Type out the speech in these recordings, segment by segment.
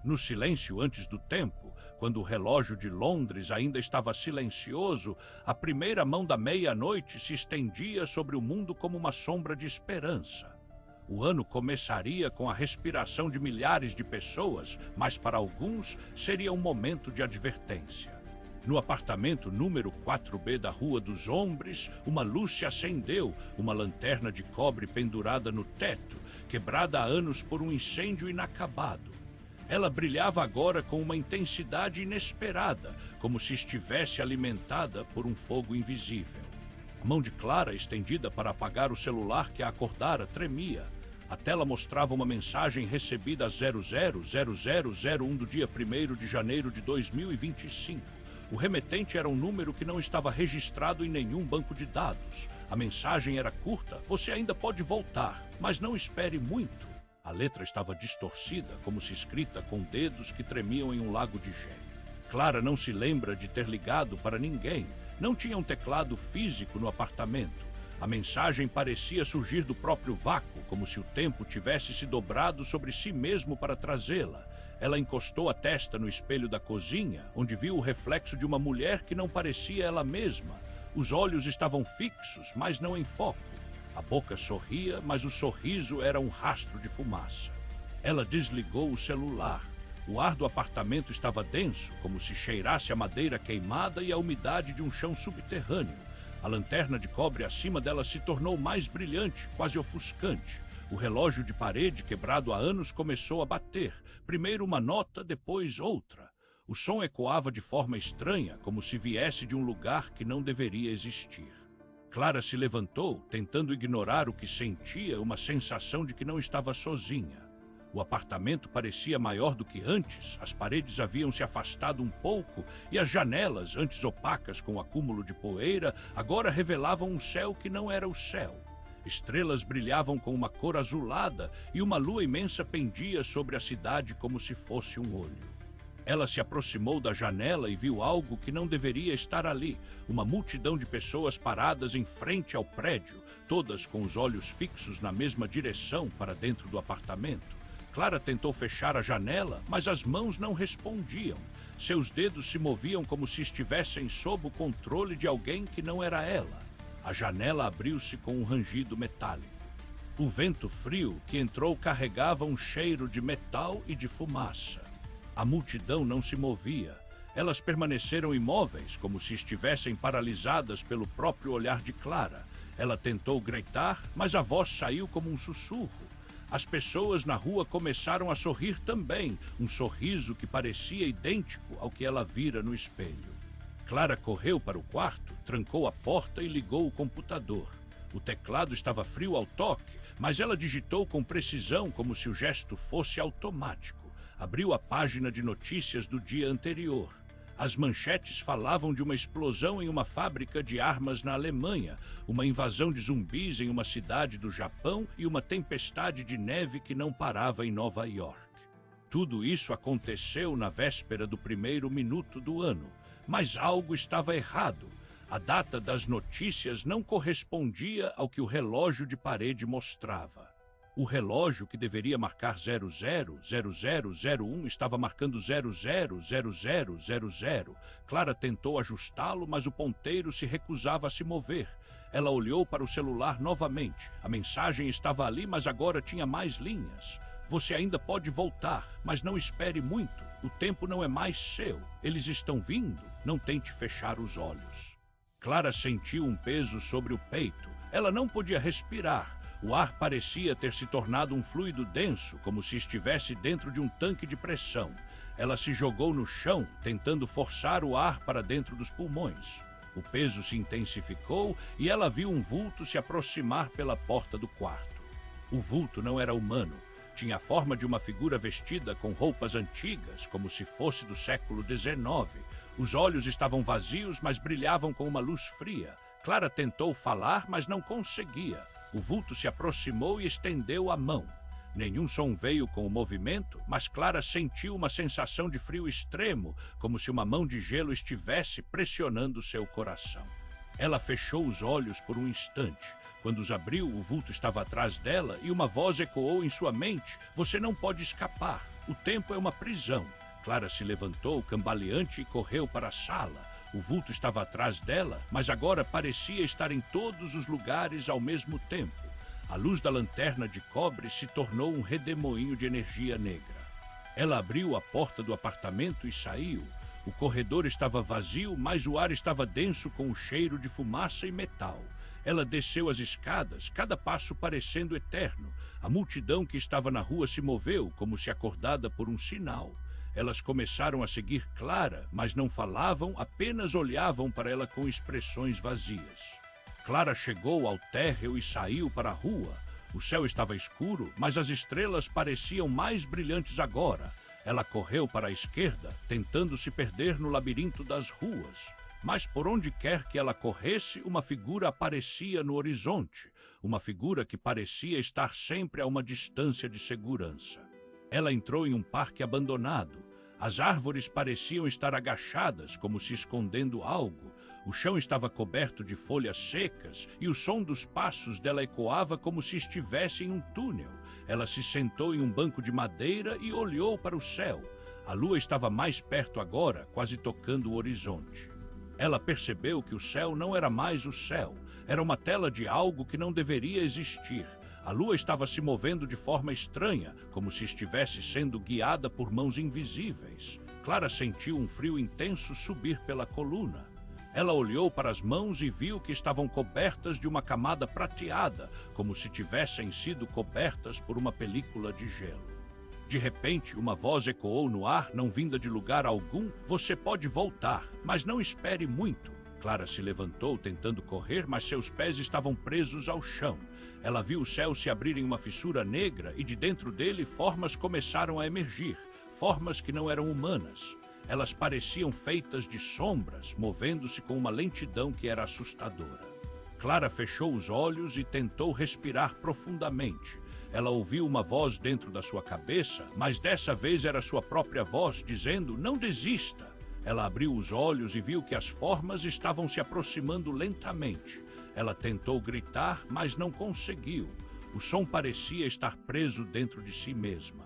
No silêncio antes do tempo, quando o relógio de Londres ainda estava silencioso, a primeira mão da meia-noite se estendia sobre o mundo como uma sombra de esperança. O ano começaria com a respiração de milhares de pessoas, mas para alguns seria um momento de advertência. No apartamento número 4B da Rua dos Hombres, uma luz se acendeu, uma lanterna de cobre pendurada no teto, quebrada há anos por um incêndio inacabado. Ela brilhava agora com uma intensidade inesperada, como se estivesse alimentada por um fogo invisível. A mão de Clara, estendida para apagar o celular que a acordara, tremia. A tela mostrava uma mensagem recebida às 00:00:01 do dia 1º de janeiro de 2025. O remetente era um número que não estava registrado em nenhum banco de dados. A mensagem era curta: você ainda pode voltar, mas não espere muito. A letra estava distorcida, como se escrita com dedos que tremiam em um lago de gel. Clara não se lembra de ter ligado para ninguém. Não tinha um teclado físico no apartamento. A mensagem parecia surgir do próprio vácuo, como se o tempo tivesse se dobrado sobre si mesmo para trazê-la. Ela encostou a testa no espelho da cozinha, onde viu o reflexo de uma mulher que não parecia ela mesma. Os olhos estavam fixos, mas não em foco. A boca sorria, mas o sorriso era um rastro de fumaça. Ela desligou o celular. O ar do apartamento estava denso, como se cheirasse a madeira queimada e a umidade de um chão subterrâneo. A lanterna de cobre acima dela se tornou mais brilhante, quase ofuscante. O relógio de parede, quebrado há anos, começou a bater. Primeiro uma nota, depois outra. O som ecoava de forma estranha, como se viesse de um lugar que não deveria existir. Clara se levantou, tentando ignorar o que sentia, uma sensação de que não estava sozinha. O apartamento parecia maior do que antes, as paredes haviam se afastado um pouco e as janelas, antes opacas com o acúmulo de poeira, agora revelavam um céu que não era o céu. Estrelas brilhavam com uma cor azulada e uma lua imensa pendia sobre a cidade como se fosse um olho. Ela se aproximou da janela e viu algo que não deveria estar ali. Uma multidão de pessoas paradas em frente ao prédio, todas com os olhos fixos na mesma direção para dentro do apartamento. Clara tentou fechar a janela, mas as mãos não respondiam. Seus dedos se moviam como se estivessem sob o controle de alguém que não era ela. A janela abriu-se com um rangido metálico. O vento frio que entrou carregava um cheiro de metal e de fumaça. A multidão não se movia. Elas permaneceram imóveis, como se estivessem paralisadas pelo próprio olhar de Clara. Ela tentou gritar, mas a voz saiu como um sussurro. As pessoas na rua começaram a sorrir também, um sorriso que parecia idêntico ao que ela vira no espelho. Clara correu para o quarto, trancou a porta e ligou o computador. O teclado estava frio ao toque, mas ela digitou com precisão, como se o gesto fosse automático. Abriu a página de notícias do dia anterior. As manchetes falavam de uma explosão em uma fábrica de armas na Alemanha, uma invasão de zumbis em uma cidade do Japão e uma tempestade de neve que não parava em Nova York. Tudo isso aconteceu na véspera do primeiro minuto do ano, mas algo estava errado. A data das notícias não correspondia ao que o relógio de parede mostrava. O relógio, que deveria marcar 00:00:01, estava marcando 00:00:00. Clara tentou ajustá-lo, mas o ponteiro se recusava a se mover. Ela olhou para o celular novamente. A mensagem estava ali, mas agora tinha mais linhas. Você ainda pode voltar, mas não espere muito. O tempo não é mais seu. Eles estão vindo. Não tente fechar os olhos. Clara sentiu um peso sobre o peito. Ela não podia respirar. O ar parecia ter se tornado um fluido denso, como se estivesse dentro de um tanque de pressão. Ela se jogou no chão, tentando forçar o ar para dentro dos pulmões. O peso se intensificou e ela viu um vulto se aproximar pela porta do quarto. O vulto não era humano. Tinha a forma de uma figura vestida com roupas antigas, como se fosse do século XIX. Os olhos estavam vazios, mas brilhavam com uma luz fria. Clara tentou falar, mas não conseguia. O vulto se aproximou e estendeu a mão. Nenhum som veio com o movimento, mas Clara sentiu uma sensação de frio extremo, como se uma mão de gelo estivesse pressionando seu coração. Ela fechou os olhos por um instante. Quando os abriu, o vulto estava atrás dela e uma voz ecoou em sua mente: "Você não pode escapar." O tempo é uma prisão. Clara se levantou, cambaleante, e correu para a sala. O vulto estava atrás dela, mas agora parecia estar em todos os lugares ao mesmo tempo. A luz da lanterna de cobre se tornou um redemoinho de energia negra. Ela abriu a porta do apartamento e saiu. O corredor estava vazio, mas o ar estava denso com o cheiro de fumaça e metal. Ela desceu as escadas, cada passo parecendo eterno. A multidão que estava na rua se moveu, como se acordada por um sinal. Elas começaram a seguir Clara, mas não falavam, apenas olhavam para ela com expressões vazias. Clara chegou ao térreo e saiu para a rua. O céu estava escuro, mas as estrelas pareciam mais brilhantes agora. Ela correu para a esquerda, tentando se perder no labirinto das ruas. Mas por onde quer que ela corresse, uma figura aparecia no horizonte. Uma figura que parecia estar sempre a uma distância de segurança. Ela entrou em um parque abandonado. As árvores pareciam estar agachadas, como se escondendo algo. O chão estava coberto de folhas secas e o som dos passos dela ecoava como se estivesse em um túnel. Ela se sentou em um banco de madeira e olhou para o céu. A lua estava mais perto agora, quase tocando o horizonte. Ela percebeu que o céu não era mais o céu. Era uma tela de algo que não deveria existir. A lua estava se movendo de forma estranha, como se estivesse sendo guiada por mãos invisíveis. Clara sentiu um frio intenso subir pela coluna. Ela olhou para as mãos e viu que estavam cobertas de uma camada prateada, como se tivessem sido cobertas por uma película de gelo. De repente, uma voz ecoou no ar, não vinda de lugar algum: "Você pode voltar, mas não espere muito." Clara se levantou, tentando correr, mas seus pés estavam presos ao chão. Ela viu o céu se abrir em uma fissura negra e de dentro dele formas começaram a emergir, formas que não eram humanas. Elas pareciam feitas de sombras, movendo-se com uma lentidão que era assustadora. Clara fechou os olhos e tentou respirar profundamente. Ela ouviu uma voz dentro da sua cabeça, mas dessa vez era sua própria voz, dizendo: "Não desista." Ela abriu os olhos e viu que as formas estavam se aproximando lentamente. Ela tentou gritar, mas não conseguiu. O som parecia estar preso dentro de si mesma.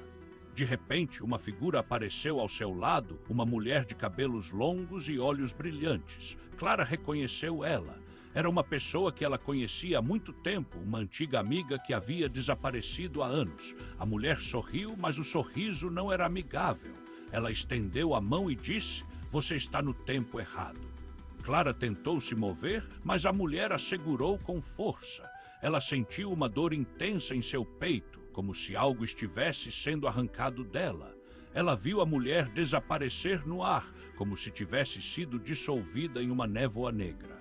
De repente, uma figura apareceu ao seu lado, uma mulher de cabelos longos e olhos brilhantes. Clara reconheceu ela. Era uma pessoa que ela conhecia há muito tempo, uma antiga amiga que havia desaparecido há anos. A mulher sorriu, mas o sorriso não era amigável. Ela estendeu a mão e disse: "Você está no tempo errado." Clara tentou se mover, mas a mulher a segurou com força. Ela sentiu uma dor intensa em seu peito, como se algo estivesse sendo arrancado dela. Ela viu a mulher desaparecer no ar, como se tivesse sido dissolvida em uma névoa negra.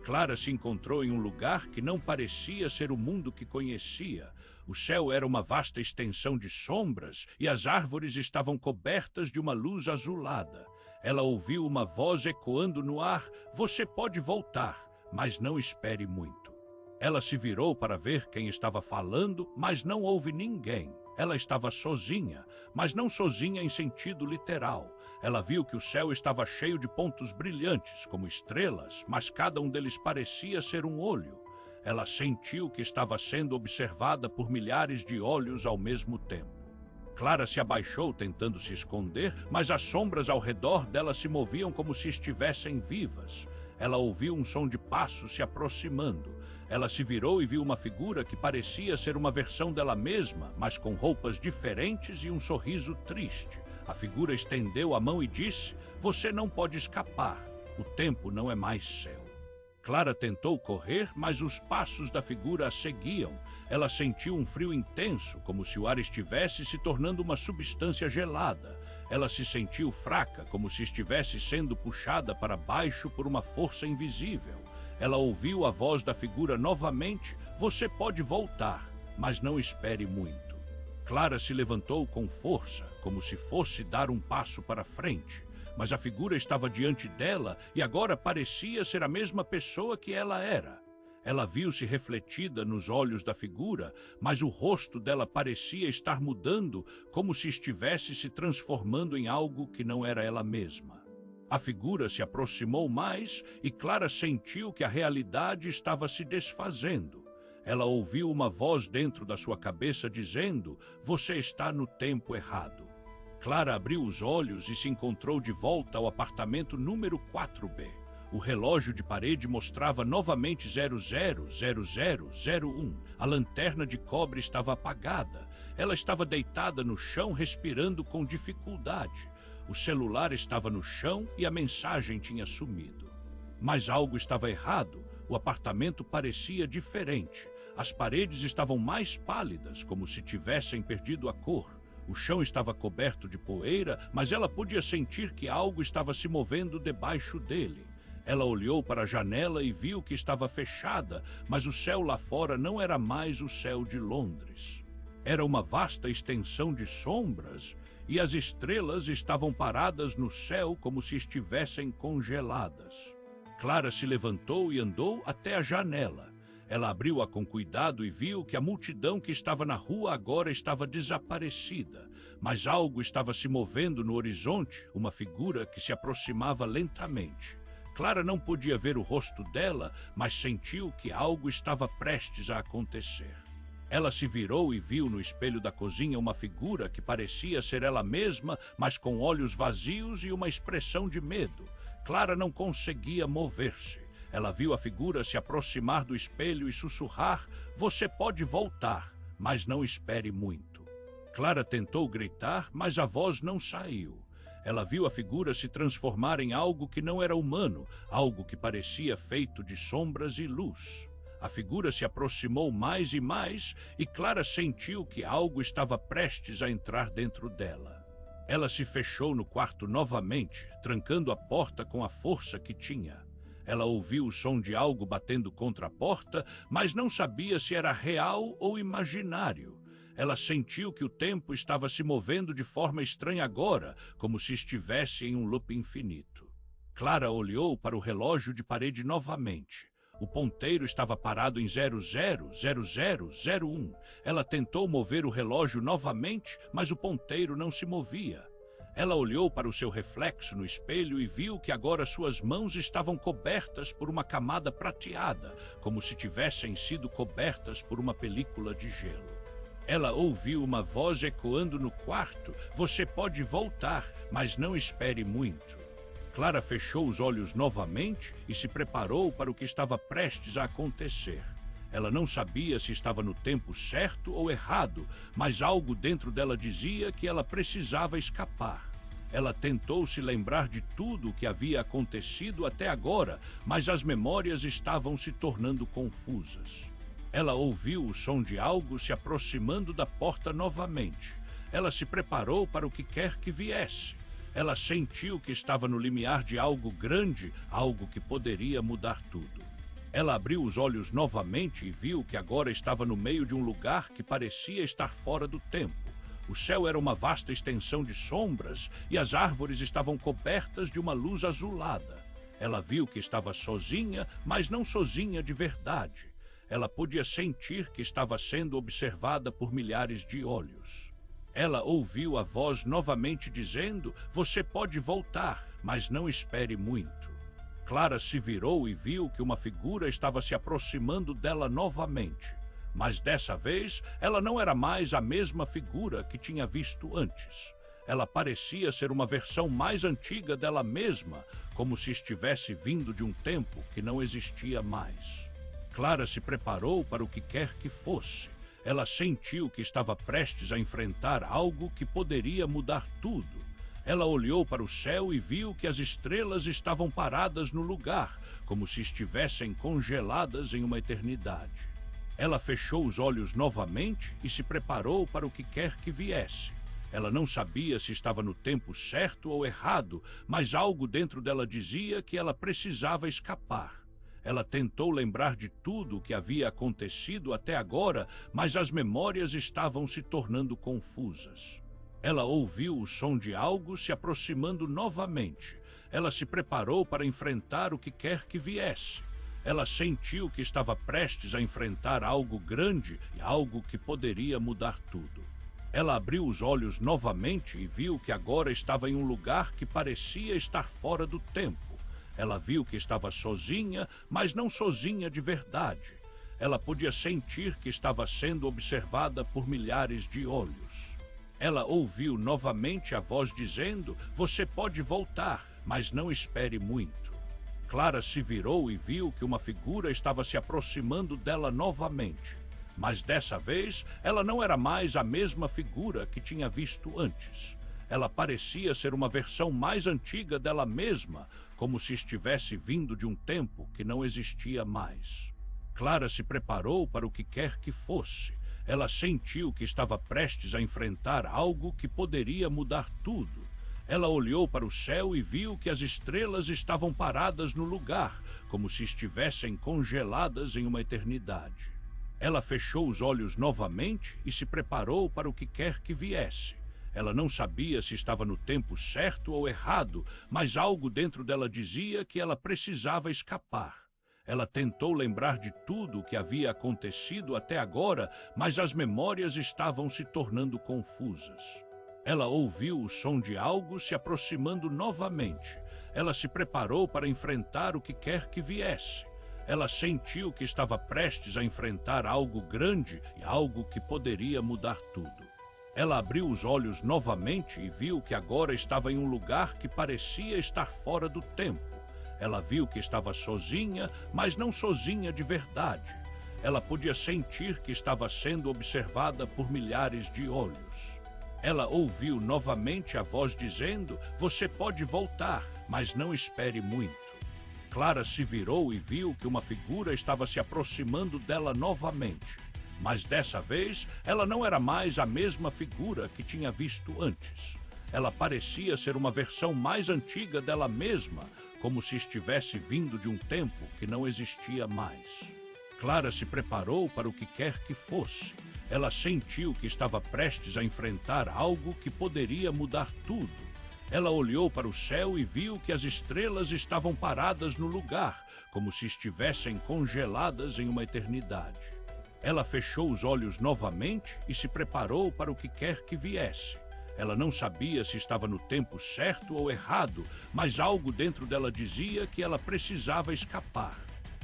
Clara se encontrou em um lugar que não parecia ser o mundo que conhecia. O céu era uma vasta extensão de sombras e as árvores estavam cobertas de uma luz azulada. Ela ouviu uma voz ecoando no ar: "Você pode voltar, mas não espere muito." Ela se virou para ver quem estava falando, mas não houve ninguém. Ela estava sozinha, mas não sozinha em sentido literal. Ela viu que o céu estava cheio de pontos brilhantes, como estrelas, mas cada um deles parecia ser um olho. Ela sentiu que estava sendo observada por milhares de olhos ao mesmo tempo. Clara se abaixou tentando se esconder, mas as sombras ao redor dela se moviam como se estivessem vivas. Ela ouviu um som de passos se aproximando. Ela se virou e viu uma figura que parecia ser uma versão dela mesma, mas com roupas diferentes e um sorriso triste. A figura estendeu a mão e disse: "Você não pode escapar. O tempo não é mais seu." Clara tentou correr, mas os passos da figura a seguiam. Ela sentiu um frio intenso, como se o ar estivesse se tornando uma substância gelada. Ela se sentiu fraca, como se estivesse sendo puxada para baixo por uma força invisível. Ela ouviu a voz da figura novamente: "Você pode voltar, mas não espere muito." Clara se levantou com força, como se fosse dar um passo para frente. Mas a figura estava diante dela e agora parecia ser a mesma pessoa que ela era. Ela viu-se refletida nos olhos da figura, mas o rosto dela parecia estar mudando, como se estivesse se transformando em algo que não era ela mesma. A figura se aproximou mais e Clara sentiu que a realidade estava se desfazendo. Ela ouviu uma voz dentro da sua cabeça dizendo: "Você está no tempo errado." Clara abriu os olhos e se encontrou de volta ao apartamento número 4B. O relógio de parede mostrava novamente 000001. A lanterna de cobre estava apagada. Ela estava deitada no chão, respirando com dificuldade. O celular estava no chão e a mensagem tinha sumido. Mas algo estava errado. O apartamento parecia diferente. As paredes estavam mais pálidas, como se tivessem perdido a cor. O chão estava coberto de poeira, mas ela podia sentir que algo estava se movendo debaixo dele. Ela olhou para a janela e viu que estava fechada, mas o céu lá fora não era mais o céu de Londres. Era uma vasta extensão de sombras, e as estrelas estavam paradas no céu como se estivessem congeladas. Clara se levantou e andou até a janela. Ela abriu-a com cuidado e viu que a multidão que estava na rua agora estava desaparecida, mas algo estava se movendo no horizonte, uma figura que se aproximava lentamente. Clara não podia ver o rosto dela, mas sentiu que algo estava prestes a acontecer. Ela se virou e viu no espelho da cozinha uma figura que parecia ser ela mesma, mas com olhos vazios e uma expressão de medo. Clara não conseguia mover-se. Ela viu a figura se aproximar do espelho e sussurrar: "Você pode voltar, mas não espere muito." Clara tentou gritar, mas a voz não saiu. Ela viu a figura se transformar em algo que não era humano, algo que parecia feito de sombras e luz. A figura se aproximou mais e mais, e Clara sentiu que algo estava prestes a entrar dentro dela. Ela se fechou no quarto novamente, trancando a porta com a força que tinha. Ela ouviu o som de algo batendo contra a porta, mas não sabia se era real ou imaginário. Ela sentiu que o tempo estava se movendo de forma estranha agora, como se estivesse em um loop infinito. Clara olhou para o relógio de parede novamente. O ponteiro estava parado em 000001. Ela tentou mover o relógio novamente, mas o ponteiro não se movia. Ela olhou para o seu reflexo no espelho e viu que agora suas mãos estavam cobertas por uma camada prateada, como se tivessem sido cobertas por uma película de gelo. Ela ouviu uma voz ecoando no quarto: "Você pode voltar, mas não espere muito." Clara fechou os olhos novamente e se preparou para o que estava prestes a acontecer. Ela não sabia se estava no tempo certo ou errado, mas algo dentro dela dizia que ela precisava escapar. Ela tentou se lembrar de tudo o que havia acontecido até agora, mas as memórias estavam se tornando confusas. Ela ouviu o som de algo se aproximando da porta novamente. Ela se preparou para o que quer que viesse. Ela sentiu que estava no limiar de algo grande, algo que poderia mudar tudo. Ela abriu os olhos novamente e viu que agora estava no meio de um lugar que parecia estar fora do tempo. O céu era uma vasta extensão de sombras e as árvores estavam cobertas de uma luz azulada. Ela viu que estava sozinha, mas não sozinha de verdade. Ela podia sentir que estava sendo observada por milhares de olhos. Ela ouviu a voz novamente dizendo: "Você pode voltar, mas não espere muito." Clara se virou e viu que uma figura estava se aproximando dela novamente. Mas dessa vez, ela não era mais a mesma figura que tinha visto antes. Ela parecia ser uma versão mais antiga dela mesma, como se estivesse vindo de um tempo que não existia mais. Clara se preparou para o que quer que fosse. Ela sentiu que estava prestes a enfrentar algo que poderia mudar tudo. Ela olhou para o céu e viu que as estrelas estavam paradas no lugar, como se estivessem congeladas em uma eternidade. Ela fechou os olhos novamente e se preparou para o que quer que viesse. Ela não sabia se estava no tempo certo ou errado, mas algo dentro dela dizia que ela precisava escapar. Ela tentou lembrar de tudo o que havia acontecido até agora, mas as memórias estavam se tornando confusas. Ela ouviu o som de algo se aproximando novamente. Ela se preparou para enfrentar o que quer que viesse. Ela sentiu que estava prestes a enfrentar algo grande e algo que poderia mudar tudo. Ela abriu os olhos novamente e viu que agora estava em um lugar que parecia estar fora do tempo. Ela viu que estava sozinha, mas não sozinha de verdade. Ela podia sentir que estava sendo observada por milhares de olhos. Ela ouviu novamente a voz dizendo: "Você pode voltar, mas não espere muito." Clara se virou e viu que uma figura estava se aproximando dela novamente. Mas dessa vez, ela não era mais a mesma figura que tinha visto antes. Ela parecia ser uma versão mais antiga dela mesma, como se estivesse vindo de um tempo que não existia mais. Clara se preparou para o que quer que fosse. Ela sentiu que estava prestes a enfrentar algo que poderia mudar tudo. Ela olhou para o céu e viu que as estrelas estavam paradas no lugar, como se estivessem congeladas em uma eternidade. Ela fechou os olhos novamente e se preparou para o que quer que viesse. Ela não sabia se estava no tempo certo ou errado, mas algo dentro dela dizia que ela precisava escapar. Ela tentou lembrar de tudo o que havia acontecido até agora, mas as memórias estavam se tornando confusas. Ela ouviu o som de algo se aproximando novamente. Ela se preparou para enfrentar o que quer que viesse. Ela sentiu que estava prestes a enfrentar algo grande e algo que poderia mudar tudo. Ela abriu os olhos novamente e viu que agora estava em um lugar que parecia estar fora do tempo. Ela viu que estava sozinha, mas não sozinha de verdade. Ela podia sentir que estava sendo observada por milhares de olhos. Ela ouviu novamente a voz dizendo: "Você pode voltar, mas não espere muito." Clara se virou e viu que uma figura estava se aproximando dela novamente. Mas dessa vez, ela não era mais a mesma figura que tinha visto antes. Ela parecia ser uma versão mais antiga dela mesma, como se estivesse vindo de um tempo que não existia mais. Clara se preparou para o que quer que fosse. Ela sentiu que estava prestes a enfrentar algo que poderia mudar tudo. Ela olhou para o céu e viu que as estrelas estavam paradas no lugar, como se estivessem congeladas em uma eternidade. Ela fechou os olhos novamente e se preparou para o que quer que viesse. Ela não sabia se estava no tempo certo ou errado, mas algo dentro dela dizia que ela precisava escapar.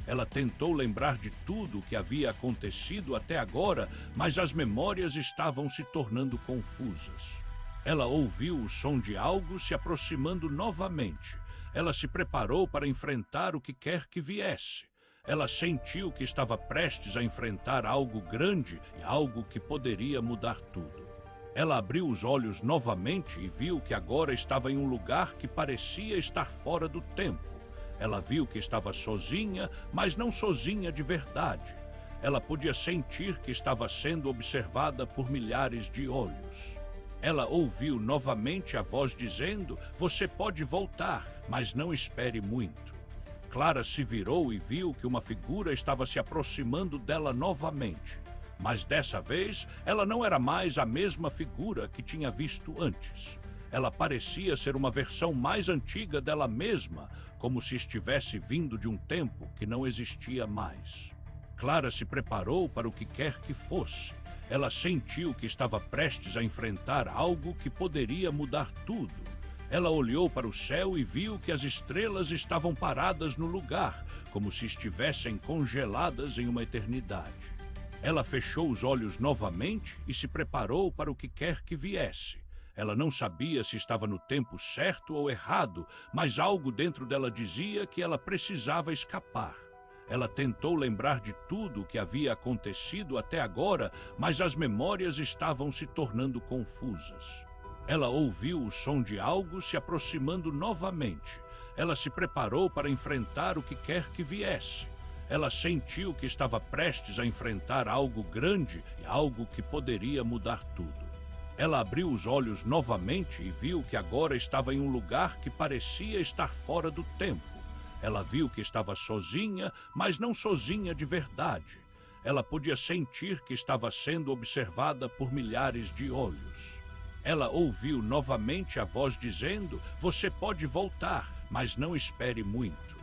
Ela tentou lembrar de tudo o que havia acontecido até agora, mas as memórias estavam se tornando confusas. Ela ouviu o som de algo se aproximando novamente. Ela se preparou para enfrentar o que quer que viesse. Ela sentiu que estava prestes a enfrentar algo grande e algo que poderia mudar tudo. Ela abriu os olhos novamente e viu que agora estava em um lugar que parecia estar fora do tempo. Ela viu que estava sozinha, mas não sozinha de verdade. Ela podia sentir que estava sendo observada por milhares de olhos. Ela ouviu novamente a voz dizendo: "Você pode voltar, mas não espere muito." Clara se virou e viu que uma figura estava se aproximando dela novamente. Mas dessa vez, ela não era mais a mesma figura que tinha visto antes. Ela parecia ser uma versão mais antiga dela mesma, como se estivesse vindo de um tempo que não existia mais. Clara se preparou para o que quer que fosse. Ela sentiu que estava prestes a enfrentar algo que poderia mudar tudo. Ela olhou para o céu e viu que as estrelas estavam paradas no lugar, como se estivessem congeladas em uma eternidade. Ela fechou os olhos novamente e se preparou para o que quer que viesse. Ela não sabia se estava no tempo certo ou errado, mas algo dentro dela dizia que ela precisava escapar. Ela tentou lembrar de tudo o que havia acontecido até agora, mas as memórias estavam se tornando confusas. Ela ouviu o som de algo se aproximando novamente. Ela se preparou para enfrentar o que quer que viesse. Ela sentiu que estava prestes a enfrentar algo grande e algo que poderia mudar tudo. Ela abriu os olhos novamente e viu que agora estava em um lugar que parecia estar fora do tempo. Ela viu que estava sozinha, mas não sozinha de verdade. Ela podia sentir que estava sendo observada por milhares de olhos. Ela ouviu novamente a voz dizendo: "Você pode voltar, mas não espere muito."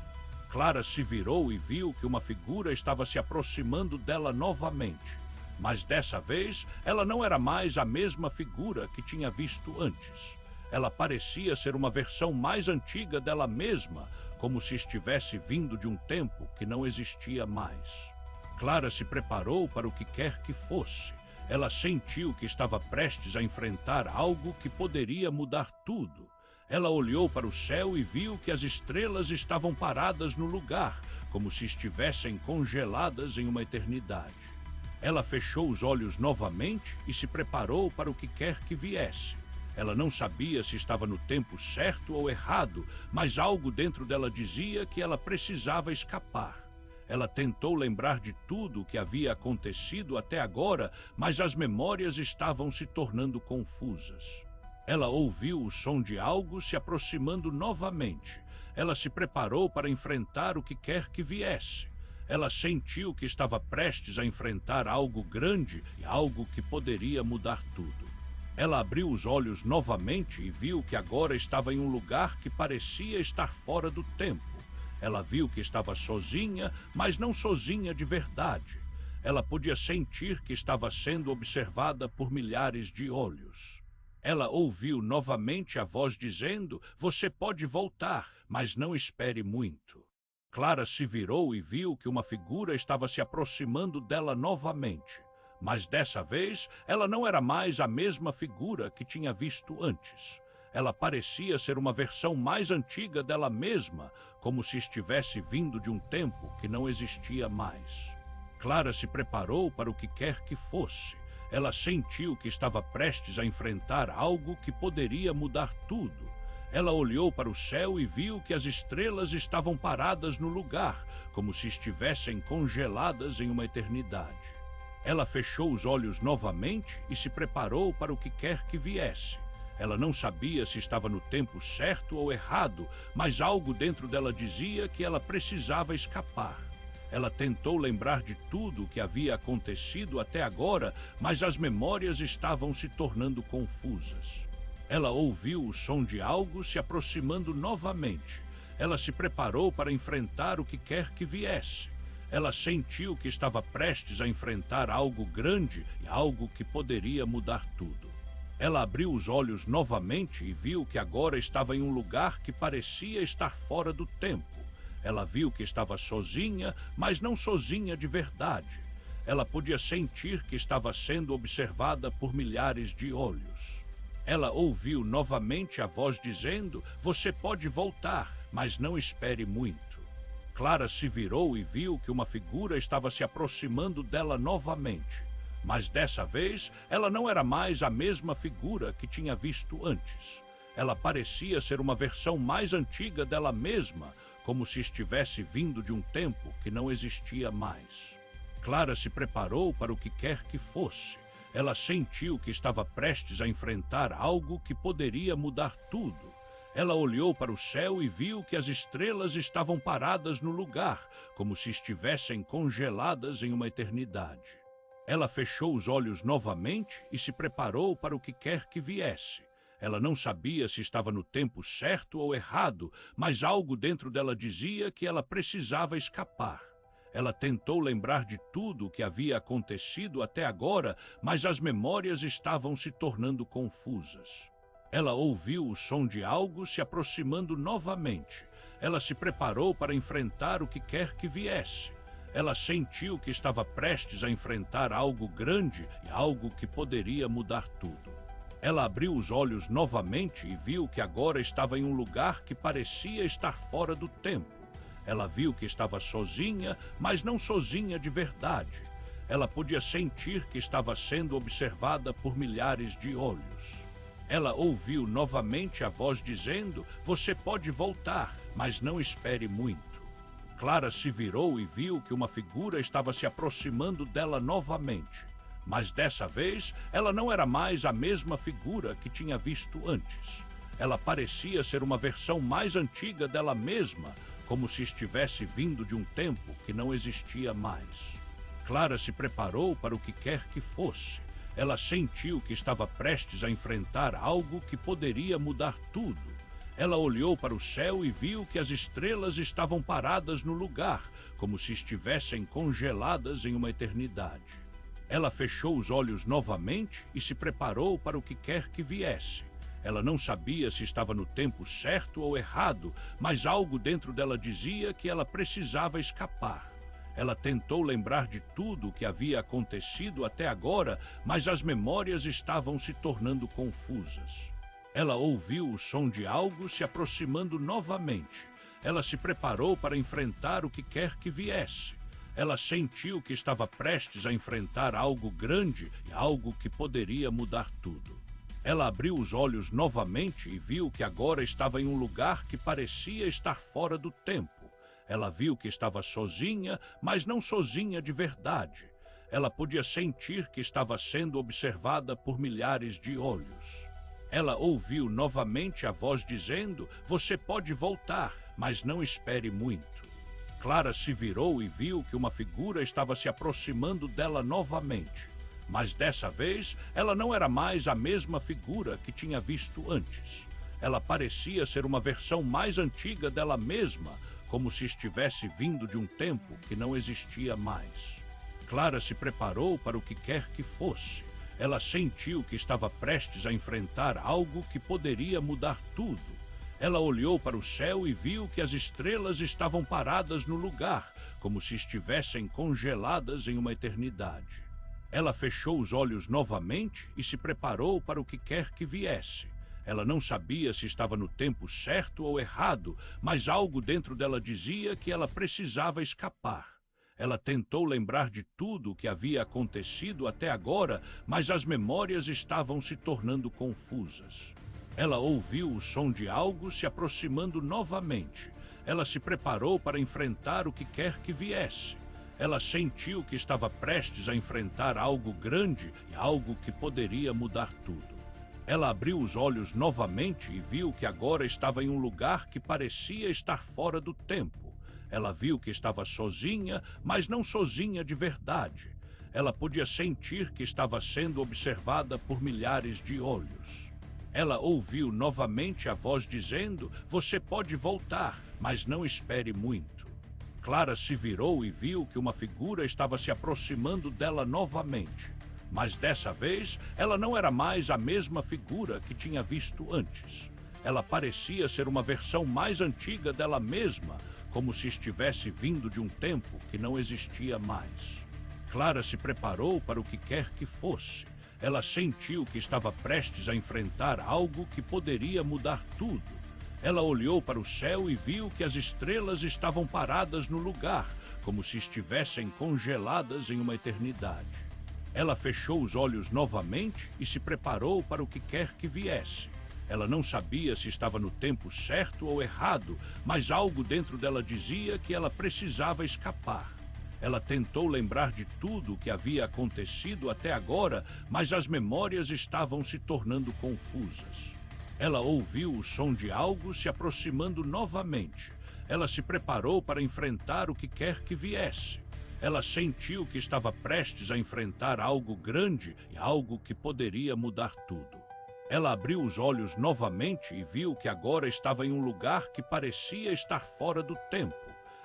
Clara se virou e viu que uma figura estava se aproximando dela novamente. Mas dessa vez, ela não era mais a mesma figura que tinha visto antes. Ela parecia ser uma versão mais antiga dela mesma, como se estivesse vindo de um tempo que não existia mais. Clara se preparou para o que quer que fosse. Ela sentiu que estava prestes a enfrentar algo que poderia mudar tudo. Ela olhou para o céu e viu que as estrelas estavam paradas no lugar, como se estivessem congeladas em uma eternidade. Ela fechou os olhos novamente e se preparou para o que quer que viesse. Ela não sabia se estava no tempo certo ou errado, mas algo dentro dela dizia que ela precisava escapar. Ela tentou lembrar de tudo o que havia acontecido até agora, mas as memórias estavam se tornando confusas. Ela ouviu o som de algo se aproximando novamente. Ela se preparou para enfrentar o que quer que viesse. Ela sentiu que estava prestes a enfrentar algo grande e algo que poderia mudar tudo. Ela abriu os olhos novamente e viu que agora estava em um lugar que parecia estar fora do tempo. Ela viu que estava sozinha, mas não sozinha de verdade. Ela podia sentir que estava sendo observada por milhares de olhos. Ela ouviu novamente a voz dizendo: "Você pode voltar, mas não espere muito." Clara se virou e viu que uma figura estava se aproximando dela novamente. Mas dessa vez, ela não era mais a mesma figura que tinha visto antes. Ela parecia ser uma versão mais antiga dela mesma, como se estivesse vindo de um tempo que não existia mais. Clara se preparou para o que quer que fosse. Ela sentiu que estava prestes a enfrentar algo que poderia mudar tudo. Ela olhou para o céu e viu que as estrelas estavam paradas no lugar, como se estivessem congeladas em uma eternidade. Ela fechou os olhos novamente e se preparou para o que quer que viesse. Ela não sabia se estava no tempo certo ou errado, mas algo dentro dela dizia que ela precisava escapar. Ela tentou lembrar de tudo o que havia acontecido até agora, mas as memórias estavam se tornando confusas. Ela ouviu o som de algo se aproximando novamente. Ela se preparou para enfrentar o que quer que viesse. Ela sentiu que estava prestes a enfrentar algo grande e algo que poderia mudar tudo. Ela abriu os olhos novamente e viu que agora estava em um lugar que parecia estar fora do tempo. Ela viu que estava sozinha, mas não sozinha de verdade. Ela podia sentir que estava sendo observada por milhares de olhos. Ela ouviu novamente a voz dizendo: "Você pode voltar, mas não espere muito." Clara se virou e viu que uma figura estava se aproximando dela novamente. Mas dessa vez, ela não era mais a mesma figura que tinha visto antes. Ela parecia ser uma versão mais antiga dela mesma, como se estivesse vindo de um tempo que não existia mais. Clara se preparou para o que quer que fosse. Ela sentiu que estava prestes a enfrentar algo que poderia mudar tudo. Ela olhou para o céu e viu que as estrelas estavam paradas no lugar, como se estivessem congeladas em uma eternidade. Ela fechou os olhos novamente e se preparou para o que quer que viesse. Ela não sabia se estava no tempo certo ou errado, mas algo dentro dela dizia que ela precisava escapar. Ela tentou lembrar de tudo o que havia acontecido até agora, mas as memórias estavam se tornando confusas. Ela ouviu o som de algo se aproximando novamente. Ela se preparou para enfrentar o que quer que viesse. Ela sentiu que estava prestes a enfrentar algo grande e algo que poderia mudar tudo. Ela abriu os olhos novamente e viu que agora estava em um lugar que parecia estar fora do tempo. Ela viu que estava sozinha, mas não sozinha de verdade. Ela podia sentir que estava sendo observada por milhares de olhos. Ela ouviu novamente a voz dizendo: "Você pode voltar, mas não espere muito." Clara se virou e viu que uma figura estava se aproximando dela novamente. Mas dessa vez, ela não era mais a mesma figura que tinha visto antes. Ela parecia ser uma versão mais antiga dela mesma, como se estivesse vindo de um tempo que não existia mais. Clara se preparou para o que quer que fosse. Ela sentiu que estava prestes a enfrentar algo que poderia mudar tudo. Ela olhou para o céu e viu que as estrelas estavam paradas no lugar, como se estivessem congeladas em uma eternidade. Ela fechou os olhos novamente e se preparou para o que quer que viesse. Ela não sabia se estava no tempo certo ou errado, mas algo dentro dela dizia que ela precisava escapar. Ela tentou lembrar de tudo o que havia acontecido até agora, mas as memórias estavam se tornando confusas. Ela ouviu o som de algo se aproximando novamente. Ela se preparou para enfrentar o que quer que viesse. Ela sentiu que estava prestes a enfrentar algo grande e algo que poderia mudar tudo. Ela abriu os olhos novamente e viu que agora estava em um lugar que parecia estar fora do tempo. Ela viu que estava sozinha, mas não sozinha de verdade. Ela podia sentir que estava sendo observada por milhares de olhos. Ela ouviu novamente a voz dizendo: "Você pode voltar, mas não espere muito." Clara se virou e viu que uma figura estava se aproximando dela novamente. Mas dessa vez, ela não era mais a mesma figura que tinha visto antes. Ela parecia ser uma versão mais antiga dela mesma, como se estivesse vindo de um tempo que não existia mais. Clara se preparou para o que quer que fosse. Ela sentiu que estava prestes a enfrentar algo que poderia mudar tudo. Ela olhou para o céu e viu que as estrelas estavam paradas no lugar, como se estivessem congeladas em uma eternidade. Ela fechou os olhos novamente e se preparou para o que quer que viesse. Ela não sabia se estava no tempo certo ou errado, mas algo dentro dela dizia que ela precisava escapar. Ela tentou lembrar de tudo o que havia acontecido até agora, mas as memórias estavam se tornando confusas. Ela ouviu o som de algo se aproximando novamente. Ela se preparou para enfrentar o que quer que viesse. Ela sentiu que estava prestes a enfrentar algo grande e algo que poderia mudar tudo. Ela abriu os olhos novamente e viu que agora estava em um lugar que parecia estar fora do tempo. Ela viu que estava sozinha, mas não sozinha de verdade. Ela podia sentir que estava sendo observada por milhares de olhos. Ela ouviu novamente a voz dizendo: "Você pode voltar, mas não espere muito." Clara se virou e viu que uma figura estava se aproximando dela novamente. Mas dessa vez, ela não era mais a mesma figura que tinha visto antes. Ela parecia ser uma versão mais antiga dela mesma, como se estivesse vindo de um tempo que não existia mais. Clara se preparou para o que quer que fosse. Ela sentiu que estava prestes a enfrentar algo que poderia mudar tudo. Ela olhou para o céu e viu que as estrelas estavam paradas no lugar, como se estivessem congeladas em uma eternidade. Ela fechou os olhos novamente e se preparou para o que quer que viesse. Ela não sabia se estava no tempo certo ou errado, mas algo dentro dela dizia que ela precisava escapar. Ela tentou lembrar de tudo o que havia acontecido até agora, mas as memórias estavam se tornando confusas. Ela ouviu o som de algo se aproximando novamente. Ela se preparou para enfrentar o que quer que viesse. Ela sentiu que estava prestes a enfrentar algo grande e algo que poderia mudar tudo. Ela abriu os olhos novamente e viu que agora estava em um lugar que parecia estar fora do tempo.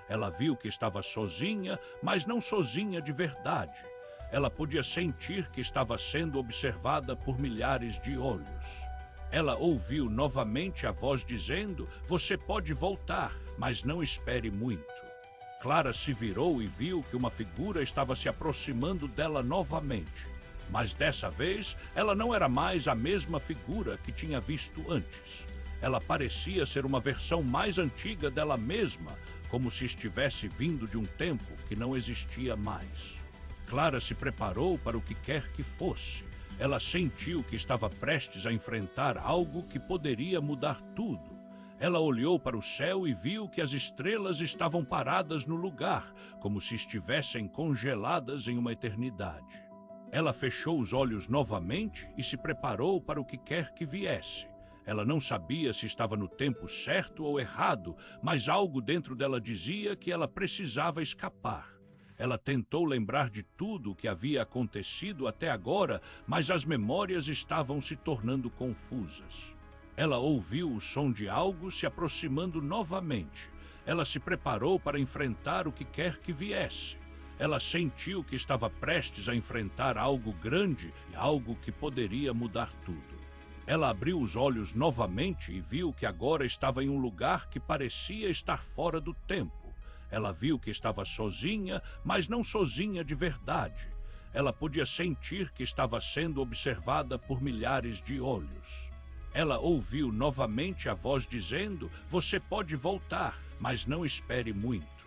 Ela viu que estava sozinha, mas não sozinha de verdade. Ela podia sentir que estava sendo observada por milhares de olhos. Ela ouviu novamente a voz dizendo: "Você pode voltar, mas não espere muito." Clara se virou e viu que uma figura estava se aproximando dela novamente. Mas dessa vez, ela não era mais a mesma figura que tinha visto antes. Ela parecia ser uma versão mais antiga dela mesma, como se estivesse vindo de um tempo que não existia mais. Clara se preparou para o que quer que fosse. Ela sentiu que estava prestes a enfrentar algo que poderia mudar tudo. Ela olhou para o céu e viu que as estrelas estavam paradas no lugar, como se estivessem congeladas em uma eternidade. Ela fechou os olhos novamente e se preparou para o que quer que viesse. Ela não sabia se estava no tempo certo ou errado, mas algo dentro dela dizia que ela precisava escapar. Ela tentou lembrar de tudo o que havia acontecido até agora, mas as memórias estavam se tornando confusas. Ela ouviu o som de algo se aproximando novamente. Ela se preparou para enfrentar o que quer que viesse. Ela sentiu que estava prestes a enfrentar algo grande e algo que poderia mudar tudo. Ela abriu os olhos novamente e viu que agora estava em um lugar que parecia estar fora do tempo. Ela viu que estava sozinha, mas não sozinha de verdade. Ela podia sentir que estava sendo observada por milhares de olhos. Ela ouviu novamente a voz dizendo: "Você pode voltar, mas não espere muito."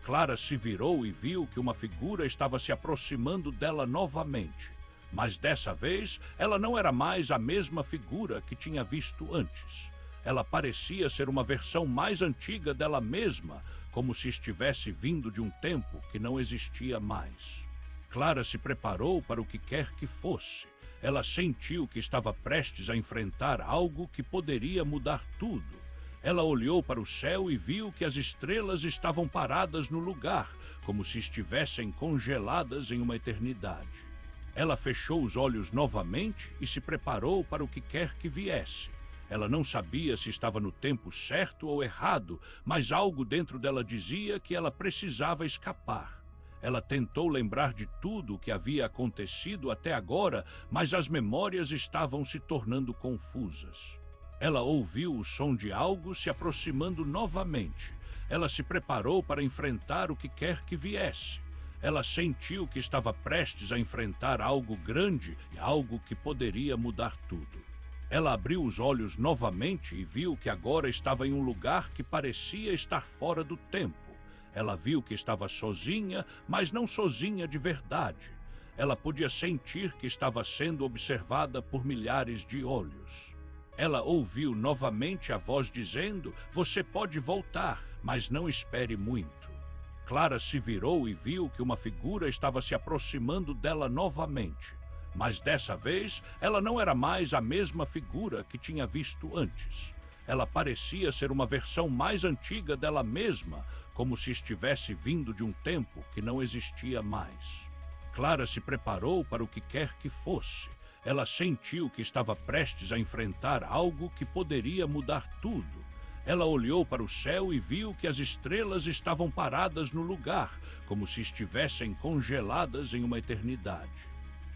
Clara se virou e viu que uma figura estava se aproximando dela novamente. Mas dessa vez, ela não era mais a mesma figura que tinha visto antes. Ela parecia ser uma versão mais antiga dela mesma, como se estivesse vindo de um tempo que não existia mais. Clara se preparou para o que quer que fosse. Ela sentiu que estava prestes a enfrentar algo que poderia mudar tudo. Ela olhou para o céu e viu que as estrelas estavam paradas no lugar, como se estivessem congeladas em uma eternidade. Ela fechou os olhos novamente e se preparou para o que quer que viesse. Ela não sabia se estava no tempo certo ou errado, mas algo dentro dela dizia que ela precisava escapar. Ela tentou lembrar de tudo o que havia acontecido até agora, mas as memórias estavam se tornando confusas. Ela ouviu o som de algo se aproximando novamente. Ela se preparou para enfrentar o que quer que viesse. Ela sentiu que estava prestes a enfrentar algo grande e algo que poderia mudar tudo. Ela abriu os olhos novamente e viu que agora estava em um lugar que parecia estar fora do tempo. Ela viu que estava sozinha, mas não sozinha de verdade. Ela podia sentir que estava sendo observada por milhares de olhos. Ela ouviu novamente a voz dizendo: "Você pode voltar, mas não espere muito." Clara se virou e viu que uma figura estava se aproximando dela novamente. Mas dessa vez, ela não era mais a mesma figura que tinha visto antes. Ela parecia ser uma versão mais antiga dela mesma, como se estivesse vindo de um tempo que não existia mais. Clara se preparou para o que quer que fosse. Ela sentiu que estava prestes a enfrentar algo que poderia mudar tudo. Ela olhou para o céu e viu que as estrelas estavam paradas no lugar, como se estivessem congeladas em uma eternidade.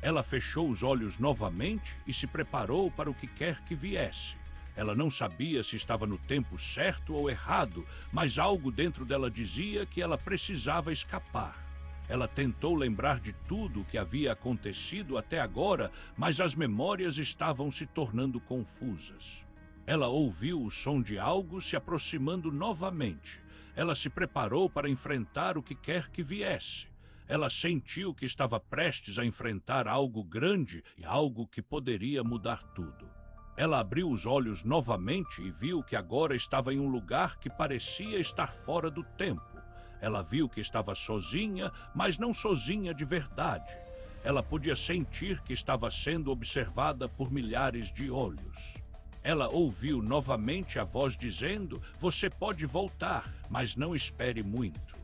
Ela fechou os olhos novamente e se preparou para o que quer que viesse. Ela não sabia se estava no tempo certo ou errado, mas algo dentro dela dizia que ela precisava escapar. Ela tentou lembrar de tudo o que havia acontecido até agora, mas as memórias estavam se tornando confusas. Ela ouviu o som de algo se aproximando novamente. Ela se preparou para enfrentar o que quer que viesse. Ela sentiu que estava prestes a enfrentar algo grande e algo que poderia mudar tudo. Ela abriu os olhos novamente e viu que agora estava em um lugar que parecia estar fora do tempo. Ela viu que estava sozinha, mas não sozinha de verdade. Ela podia sentir que estava sendo observada por milhares de olhos. Ela ouviu novamente a voz dizendo: "Você pode voltar, mas não espere muito."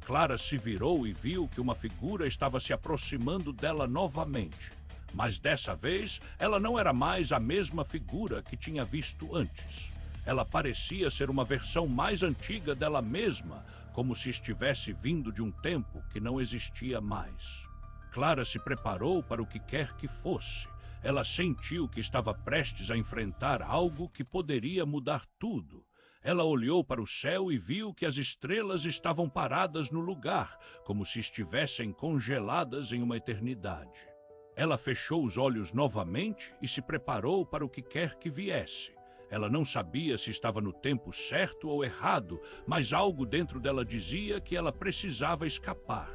Clara se virou e viu que uma figura estava se aproximando dela novamente. Mas dessa vez, ela não era mais a mesma figura que tinha visto antes. Ela parecia ser uma versão mais antiga dela mesma, como se estivesse vindo de um tempo que não existia mais. Clara se preparou para o que quer que fosse. Ela sentiu que estava prestes a enfrentar algo que poderia mudar tudo. Ela olhou para o céu e viu que as estrelas estavam paradas no lugar, como se estivessem congeladas em uma eternidade. Ela fechou os olhos novamente e se preparou para o que quer que viesse. Ela não sabia se estava no tempo certo ou errado, mas algo dentro dela dizia que ela precisava escapar.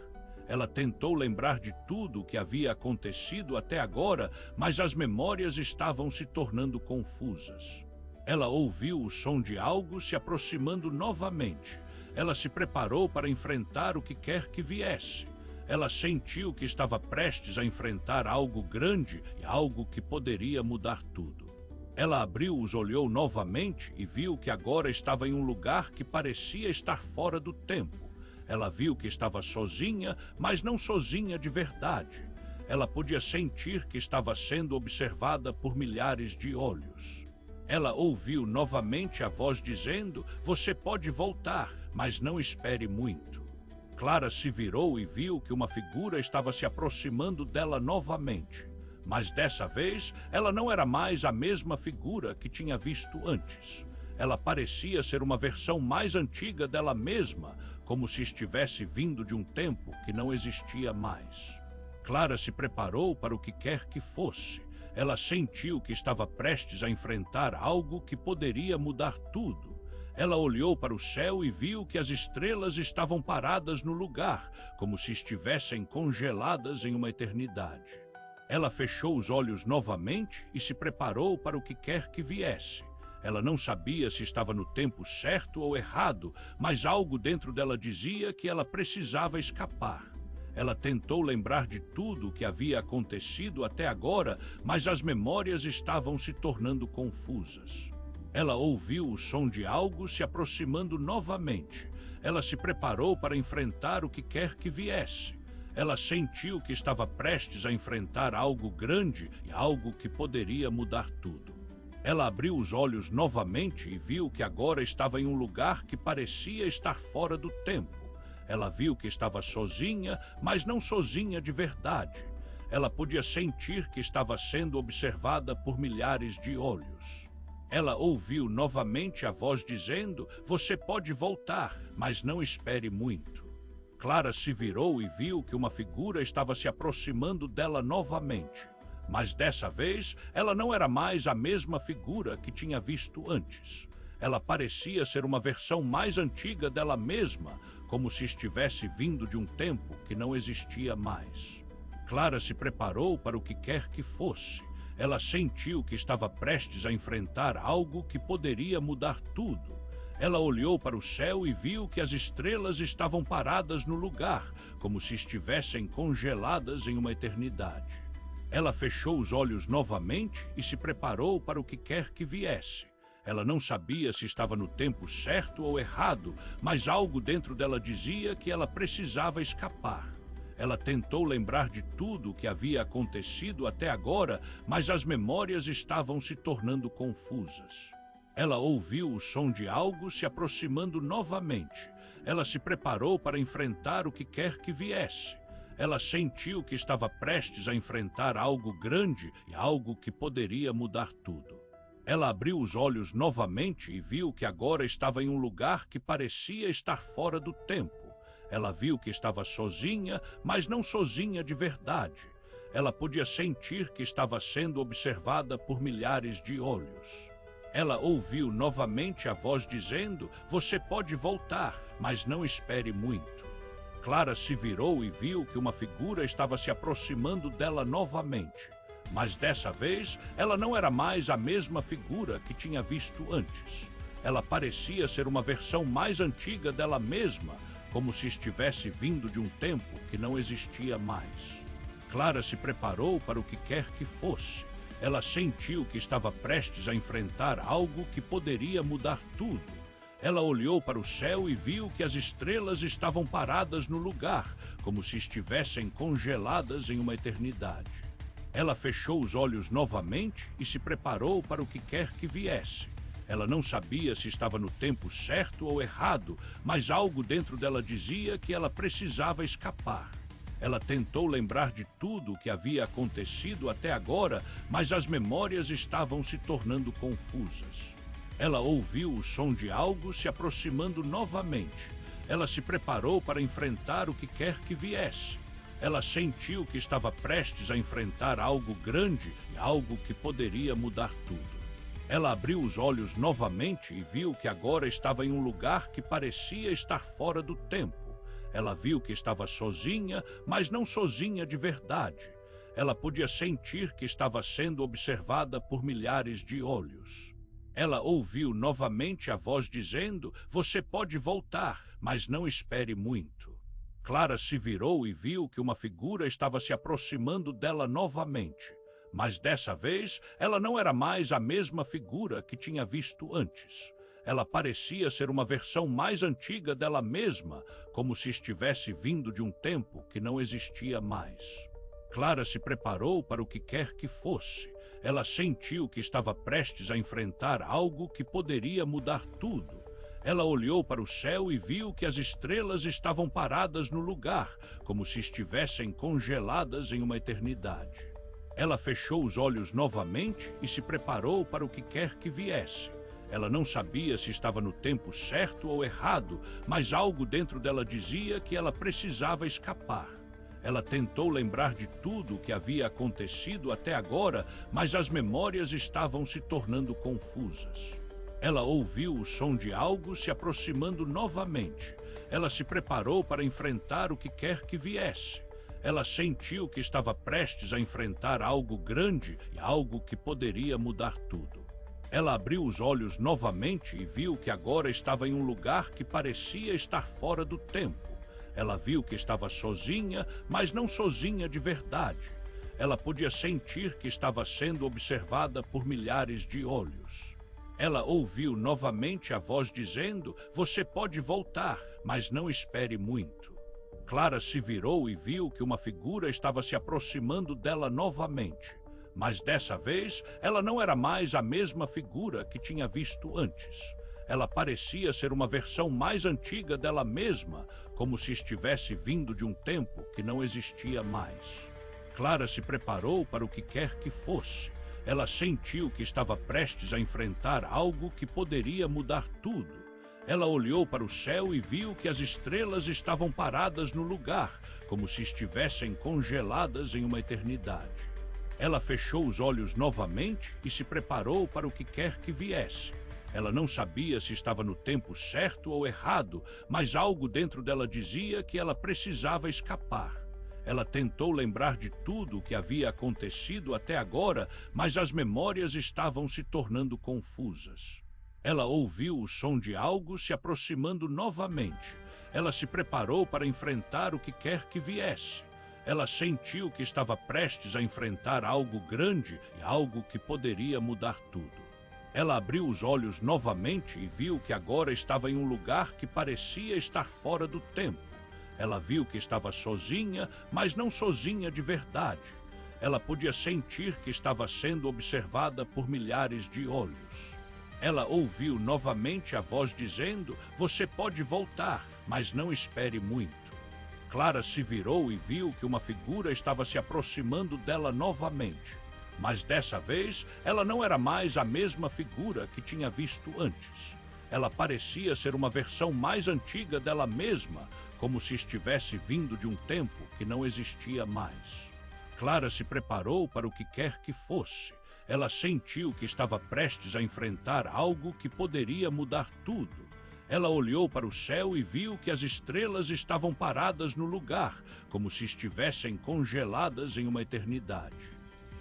Ela tentou lembrar de tudo o que havia acontecido até agora, mas as memórias estavam se tornando confusas. Ela ouviu o som de algo se aproximando novamente. Ela se preparou para enfrentar o que quer que viesse. Ela sentiu que estava prestes a enfrentar algo grande e algo que poderia mudar tudo. Ela abriu-os, olhou novamente e viu que agora estava em um lugar que parecia estar fora do tempo. Ela viu que estava sozinha, mas não sozinha de verdade. Ela podia sentir que estava sendo observada por milhares de olhos. Ela ouviu novamente a voz dizendo: "Você pode voltar, mas não espere muito." Clara se virou e viu que uma figura estava se aproximando dela novamente. Mas dessa vez, ela não era mais a mesma figura que tinha visto antes. Ela parecia ser uma versão mais antiga dela mesma, como se estivesse vindo de um tempo que não existia mais. Clara se preparou para o que quer que fosse. Ela sentiu que estava prestes a enfrentar algo que poderia mudar tudo. Ela olhou para o céu e viu que as estrelas estavam paradas no lugar, como se estivessem congeladas em uma eternidade. Ela fechou os olhos novamente e se preparou para o que quer que viesse. Ela não sabia se estava no tempo certo ou errado, mas algo dentro dela dizia que ela precisava escapar. Ela tentou lembrar de tudo o que havia acontecido até agora, mas as memórias estavam se tornando confusas. Ela ouviu o som de algo se aproximando novamente. Ela se preparou para enfrentar o que quer que viesse. Ela sentiu que estava prestes a enfrentar algo grande e algo que poderia mudar tudo. Ela abriu os olhos novamente e viu que agora estava em um lugar que parecia estar fora do tempo. Ela viu que estava sozinha, mas não sozinha de verdade. Ela podia sentir que estava sendo observada por milhares de olhos. Ela ouviu novamente a voz dizendo: "Você pode voltar, mas não espere muito." Clara se virou e viu que uma figura estava se aproximando dela novamente. Mas dessa vez, ela não era mais a mesma figura que tinha visto antes. Ela parecia ser uma versão mais antiga dela mesma, como se estivesse vindo de um tempo que não existia mais. Clara se preparou para o que quer que fosse. Ela sentiu que estava prestes a enfrentar algo que poderia mudar tudo. Ela olhou para o céu e viu que as estrelas estavam paradas no lugar, como se estivessem congeladas em uma eternidade. Ela fechou os olhos novamente e se preparou para o que quer que viesse. Ela não sabia se estava no tempo certo ou errado, mas algo dentro dela dizia que ela precisava escapar. Ela tentou lembrar de tudo o que havia acontecido até agora, mas as memórias estavam se tornando confusas. Ela ouviu o som de algo se aproximando novamente. Ela se preparou para enfrentar o que quer que viesse. Ela sentiu que estava prestes a enfrentar algo grande e algo que poderia mudar tudo. Ela abriu os olhos novamente e viu que agora estava em um lugar que parecia estar fora do tempo. Ela viu que estava sozinha, mas não sozinha de verdade. Ela podia sentir que estava sendo observada por milhares de olhos. Ela ouviu novamente a voz dizendo: "Você pode voltar, mas não espere muito." Clara se virou e viu que uma figura estava se aproximando dela novamente. Mas dessa vez, ela não era mais a mesma figura que tinha visto antes. Ela parecia ser uma versão mais antiga dela mesma, como se estivesse vindo de um tempo que não existia mais. Clara se preparou para o que quer que fosse. Ela sentiu que estava prestes a enfrentar algo que poderia mudar tudo. Ela olhou para o céu e viu que as estrelas estavam paradas no lugar, como se estivessem congeladas em uma eternidade. Ela fechou os olhos novamente e se preparou para o que quer que viesse. Ela não sabia se estava no tempo certo ou errado, mas algo dentro dela dizia que ela precisava escapar. Ela tentou lembrar de tudo o que havia acontecido até agora, mas as memórias estavam se tornando confusas. Ela ouviu o som de algo se aproximando novamente. Ela se preparou para enfrentar o que quer que viesse. Ela sentiu que estava prestes a enfrentar algo grande e algo que poderia mudar tudo. Ela abriu os olhos novamente e viu que agora estava em um lugar que parecia estar fora do tempo. Ela viu que estava sozinha, mas não sozinha de verdade. Ela podia sentir que estava sendo observada por milhares de olhos. Ela ouviu novamente a voz dizendo: "Você pode voltar, mas não espere muito." Clara se virou e viu que uma figura estava se aproximando dela novamente. Mas dessa vez, ela não era mais a mesma figura que tinha visto antes. Ela parecia ser uma versão mais antiga dela mesma, como se estivesse vindo de um tempo que não existia mais. Clara se preparou para o que quer que fosse. Ela sentiu que estava prestes a enfrentar algo que poderia mudar tudo. Ela olhou para o céu e viu que as estrelas estavam paradas no lugar, como se estivessem congeladas em uma eternidade. Ela fechou os olhos novamente e se preparou para o que quer que viesse. Ela não sabia se estava no tempo certo ou errado, mas algo dentro dela dizia que ela precisava escapar. Ela tentou lembrar de tudo o que havia acontecido até agora, mas as memórias estavam se tornando confusas. Ela ouviu o som de algo se aproximando novamente. Ela se preparou para enfrentar o que quer que viesse. Ela sentiu que estava prestes a enfrentar algo grande e algo que poderia mudar tudo. Ela abriu os olhos novamente e viu que agora estava em um lugar que parecia estar fora do tempo. Ela viu que estava sozinha, mas não sozinha de verdade. Ela podia sentir que estava sendo observada por milhares de olhos. Ela ouviu novamente a voz dizendo: "Você pode voltar, mas não espere muito." Clara se virou e viu que uma figura estava se aproximando dela novamente. Mas dessa vez, ela não era mais a mesma figura que tinha visto antes. Ela parecia ser uma versão mais antiga dela mesma, como se estivesse vindo de um tempo que não existia mais. Clara se preparou para o que quer que fosse. Ela sentiu que estava prestes a enfrentar algo que poderia mudar tudo. Ela olhou para o céu e viu que as estrelas estavam paradas no lugar, como se estivessem congeladas em uma eternidade. Ela fechou os olhos novamente e se preparou para o que quer que viesse. Ela não sabia se estava no tempo certo ou errado, mas algo dentro dela dizia que ela precisava escapar. Ela tentou lembrar de tudo o que havia acontecido até agora, mas as memórias estavam se tornando confusas. Ela ouviu o som de algo se aproximando novamente. Ela se preparou para enfrentar o que quer que viesse. Ela sentiu que estava prestes a enfrentar algo grande e algo que poderia mudar tudo. Ela abriu os olhos novamente e viu que agora estava em um lugar que parecia estar fora do tempo. Ela viu que estava sozinha, mas não sozinha de verdade. Ela podia sentir que estava sendo observada por milhares de olhos. Ela ouviu novamente a voz dizendo: "Você pode voltar, mas não espere muito." Clara se virou e viu que uma figura estava se aproximando dela novamente. Mas dessa vez, ela não era mais a mesma figura que tinha visto antes. Ela parecia ser uma versão mais antiga dela mesma, como se estivesse vindo de um tempo que não existia mais. Clara se preparou para o que quer que fosse. Ela sentiu que estava prestes a enfrentar algo que poderia mudar tudo. Ela olhou para o céu e viu que as estrelas estavam paradas no lugar, como se estivessem congeladas em uma eternidade.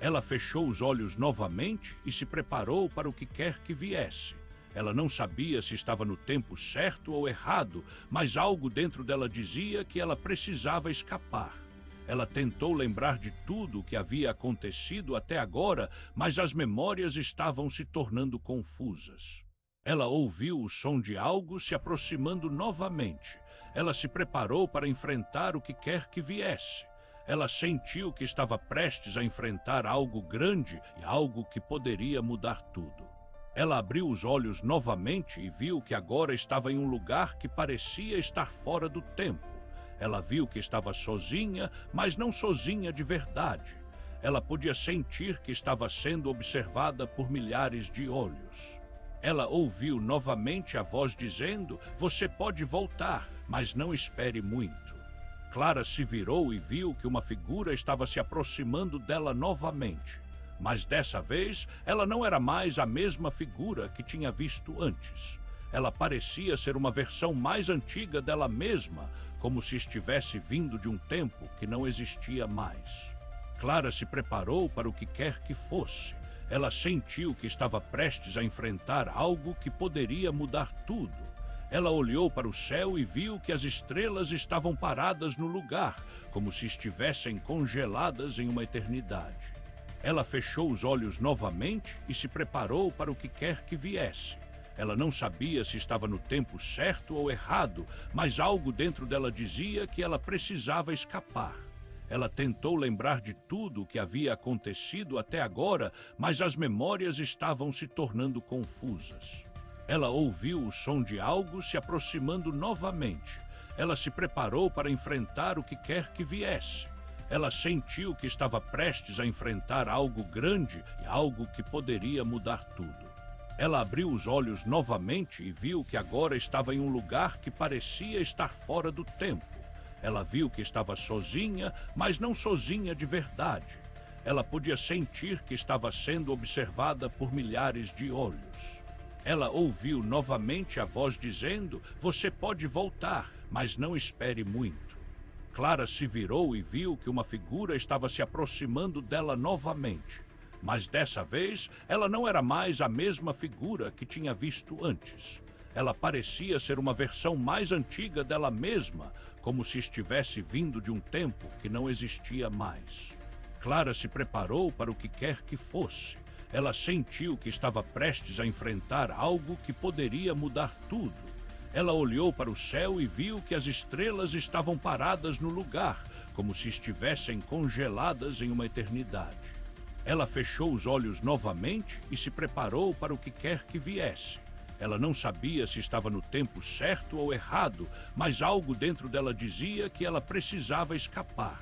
Ela fechou os olhos novamente e se preparou para o que quer que viesse. Ela não sabia se estava no tempo certo ou errado, mas algo dentro dela dizia que ela precisava escapar. Ela tentou lembrar de tudo o que havia acontecido até agora, mas as memórias estavam se tornando confusas. Ela ouviu o som de algo se aproximando novamente. Ela se preparou para enfrentar o que quer que viesse. Ela sentiu que estava prestes a enfrentar algo grande e algo que poderia mudar tudo. Ela abriu os olhos novamente e viu que agora estava em um lugar que parecia estar fora do tempo. Ela viu que estava sozinha, mas não sozinha de verdade. Ela podia sentir que estava sendo observada por milhares de olhos. Ela ouviu novamente a voz dizendo: "Você pode voltar, mas não espere muito." Clara se virou e viu que uma figura estava se aproximando dela novamente. Mas dessa vez, ela não era mais a mesma figura que tinha visto antes. Ela parecia ser uma versão mais antiga dela mesma, como se estivesse vindo de um tempo que não existia mais. Clara se preparou para o que quer que fosse. Ela sentiu que estava prestes a enfrentar algo que poderia mudar tudo. Ela olhou para o céu e viu que as estrelas estavam paradas no lugar, como se estivessem congeladas em uma eternidade. Ela fechou os olhos novamente e se preparou para o que quer que viesse. Ela não sabia se estava no tempo certo ou errado, mas algo dentro dela dizia que ela precisava escapar. Ela tentou lembrar de tudo o que havia acontecido até agora, mas as memórias estavam se tornando confusas. Ela ouviu o som de algo se aproximando novamente. Ela se preparou para enfrentar o que quer que viesse. Ela sentiu que estava prestes a enfrentar algo grande e algo que poderia mudar tudo. Ela abriu os olhos novamente e viu que agora estava em um lugar que parecia estar fora do tempo. Ela viu que estava sozinha, mas não sozinha de verdade. Ela podia sentir que estava sendo observada por milhares de olhos. Ela ouviu novamente a voz dizendo: "Você pode voltar, mas não espere muito." Clara se virou e viu que uma figura estava se aproximando dela novamente. Mas dessa vez, ela não era mais a mesma figura que tinha visto antes. Ela parecia ser uma versão mais antiga dela mesma, como se estivesse vindo de um tempo que não existia mais. Clara se preparou para o que quer que fosse. Ela sentiu que estava prestes a enfrentar algo que poderia mudar tudo. Ela olhou para o céu e viu que as estrelas estavam paradas no lugar, como se estivessem congeladas em uma eternidade. Ela fechou os olhos novamente e se preparou para o que quer que viesse. Ela não sabia se estava no tempo certo ou errado, mas algo dentro dela dizia que ela precisava escapar.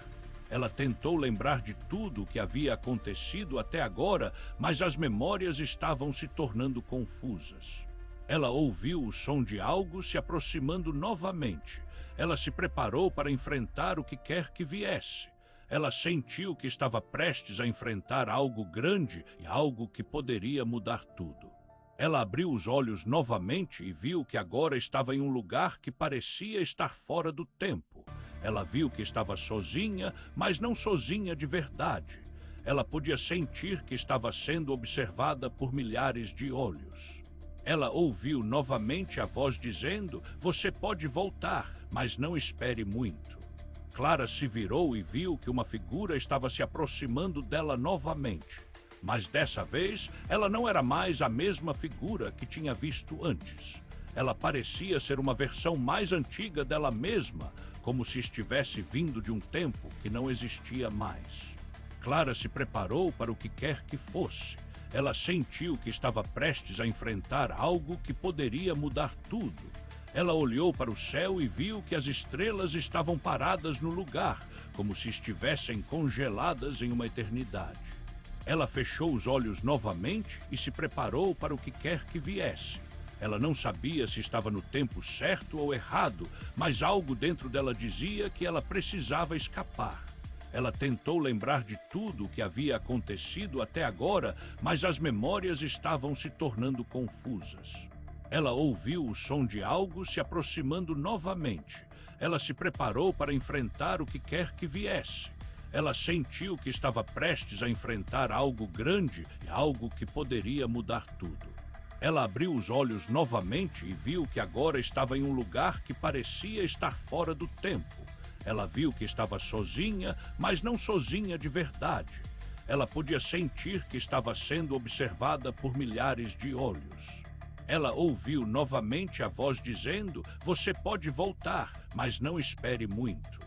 Ela tentou lembrar de tudo o que havia acontecido até agora, mas as memórias estavam se tornando confusas. Ela ouviu o som de algo se aproximando novamente. Ela se preparou para enfrentar o que quer que viesse. Ela sentiu que estava prestes a enfrentar algo grande e algo que poderia mudar tudo. Ela abriu os olhos novamente e viu que agora estava em um lugar que parecia estar fora do tempo. Ela viu que estava sozinha, mas não sozinha de verdade. Ela podia sentir que estava sendo observada por milhares de olhos. Ela ouviu novamente a voz dizendo: "Você pode voltar, mas não espere muito." Clara se virou e viu que uma figura estava se aproximando dela novamente. Mas dessa vez, ela não era mais a mesma figura que tinha visto antes. Ela parecia ser uma versão mais antiga dela mesma, como se estivesse vindo de um tempo que não existia mais. Clara se preparou para o que quer que fosse. Ela sentiu que estava prestes a enfrentar algo que poderia mudar tudo. Ela olhou para o céu e viu que as estrelas estavam paradas no lugar, como se estivessem congeladas em uma eternidade. Ela fechou os olhos novamente e se preparou para o que quer que viesse. Ela não sabia se estava no tempo certo ou errado, mas algo dentro dela dizia que ela precisava escapar. Ela tentou lembrar de tudo o que havia acontecido até agora, mas as memórias estavam se tornando confusas. Ela ouviu o som de algo se aproximando novamente. Ela se preparou para enfrentar o que quer que viesse. Ela sentiu que estava prestes a enfrentar algo grande e algo que poderia mudar tudo. Ela abriu os olhos novamente e viu que agora estava em um lugar que parecia estar fora do tempo. Ela viu que estava sozinha, mas não sozinha de verdade. Ela podia sentir que estava sendo observada por milhares de olhos. Ela ouviu novamente a voz dizendo: "Você pode voltar, mas não espere muito."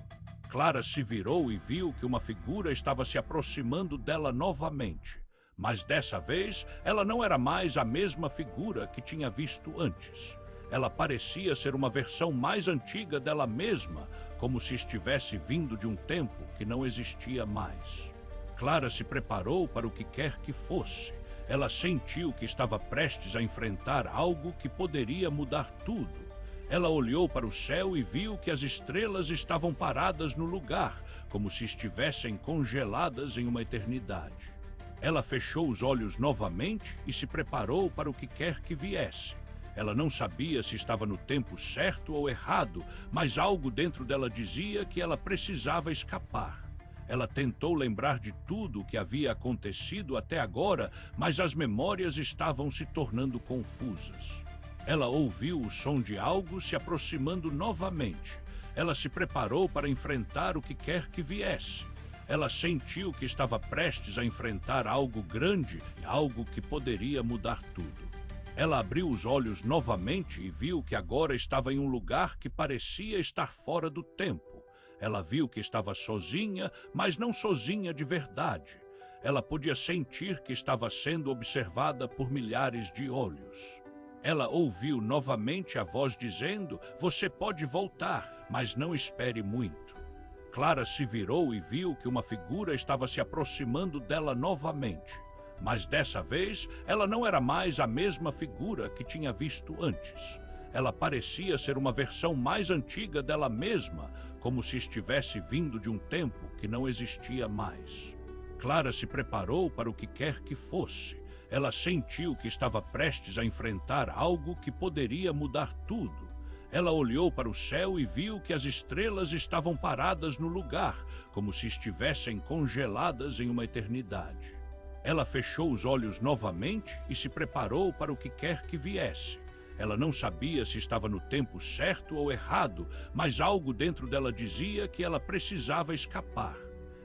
Clara se virou e viu que uma figura estava se aproximando dela novamente. Mas dessa vez, ela não era mais a mesma figura que tinha visto antes. Ela parecia ser uma versão mais antiga dela mesma, como se estivesse vindo de um tempo que não existia mais. Clara se preparou para o que quer que fosse. Ela sentiu que estava prestes a enfrentar algo que poderia mudar tudo. Ela olhou para o céu e viu que as estrelas estavam paradas no lugar, como se estivessem congeladas em uma eternidade. Ela fechou os olhos novamente e se preparou para o que quer que viesse. Ela não sabia se estava no tempo certo ou errado, mas algo dentro dela dizia que ela precisava escapar. Ela tentou lembrar de tudo o que havia acontecido até agora, mas as memórias estavam se tornando confusas. Ela ouviu o som de algo se aproximando novamente. Ela se preparou para enfrentar o que quer que viesse. Ela sentiu que estava prestes a enfrentar algo grande e algo que poderia mudar tudo. Ela abriu os olhos novamente e viu que agora estava em um lugar que parecia estar fora do tempo. Ela viu que estava sozinha, mas não sozinha de verdade. Ela podia sentir que estava sendo observada por milhares de olhos. Ela ouviu novamente a voz dizendo: "Você pode voltar, mas não espere muito." Clara se virou e viu que uma figura estava se aproximando dela novamente. Mas dessa vez, ela não era mais a mesma figura que tinha visto antes. Ela parecia ser uma versão mais antiga dela mesma, como se estivesse vindo de um tempo que não existia mais. Clara se preparou para o que quer que fosse. Ela sentiu que estava prestes a enfrentar algo que poderia mudar tudo. Ela olhou para o céu e viu que as estrelas estavam paradas no lugar, como se estivessem congeladas em uma eternidade. Ela fechou os olhos novamente e se preparou para o que quer que viesse. Ela não sabia se estava no tempo certo ou errado, mas algo dentro dela dizia que ela precisava escapar.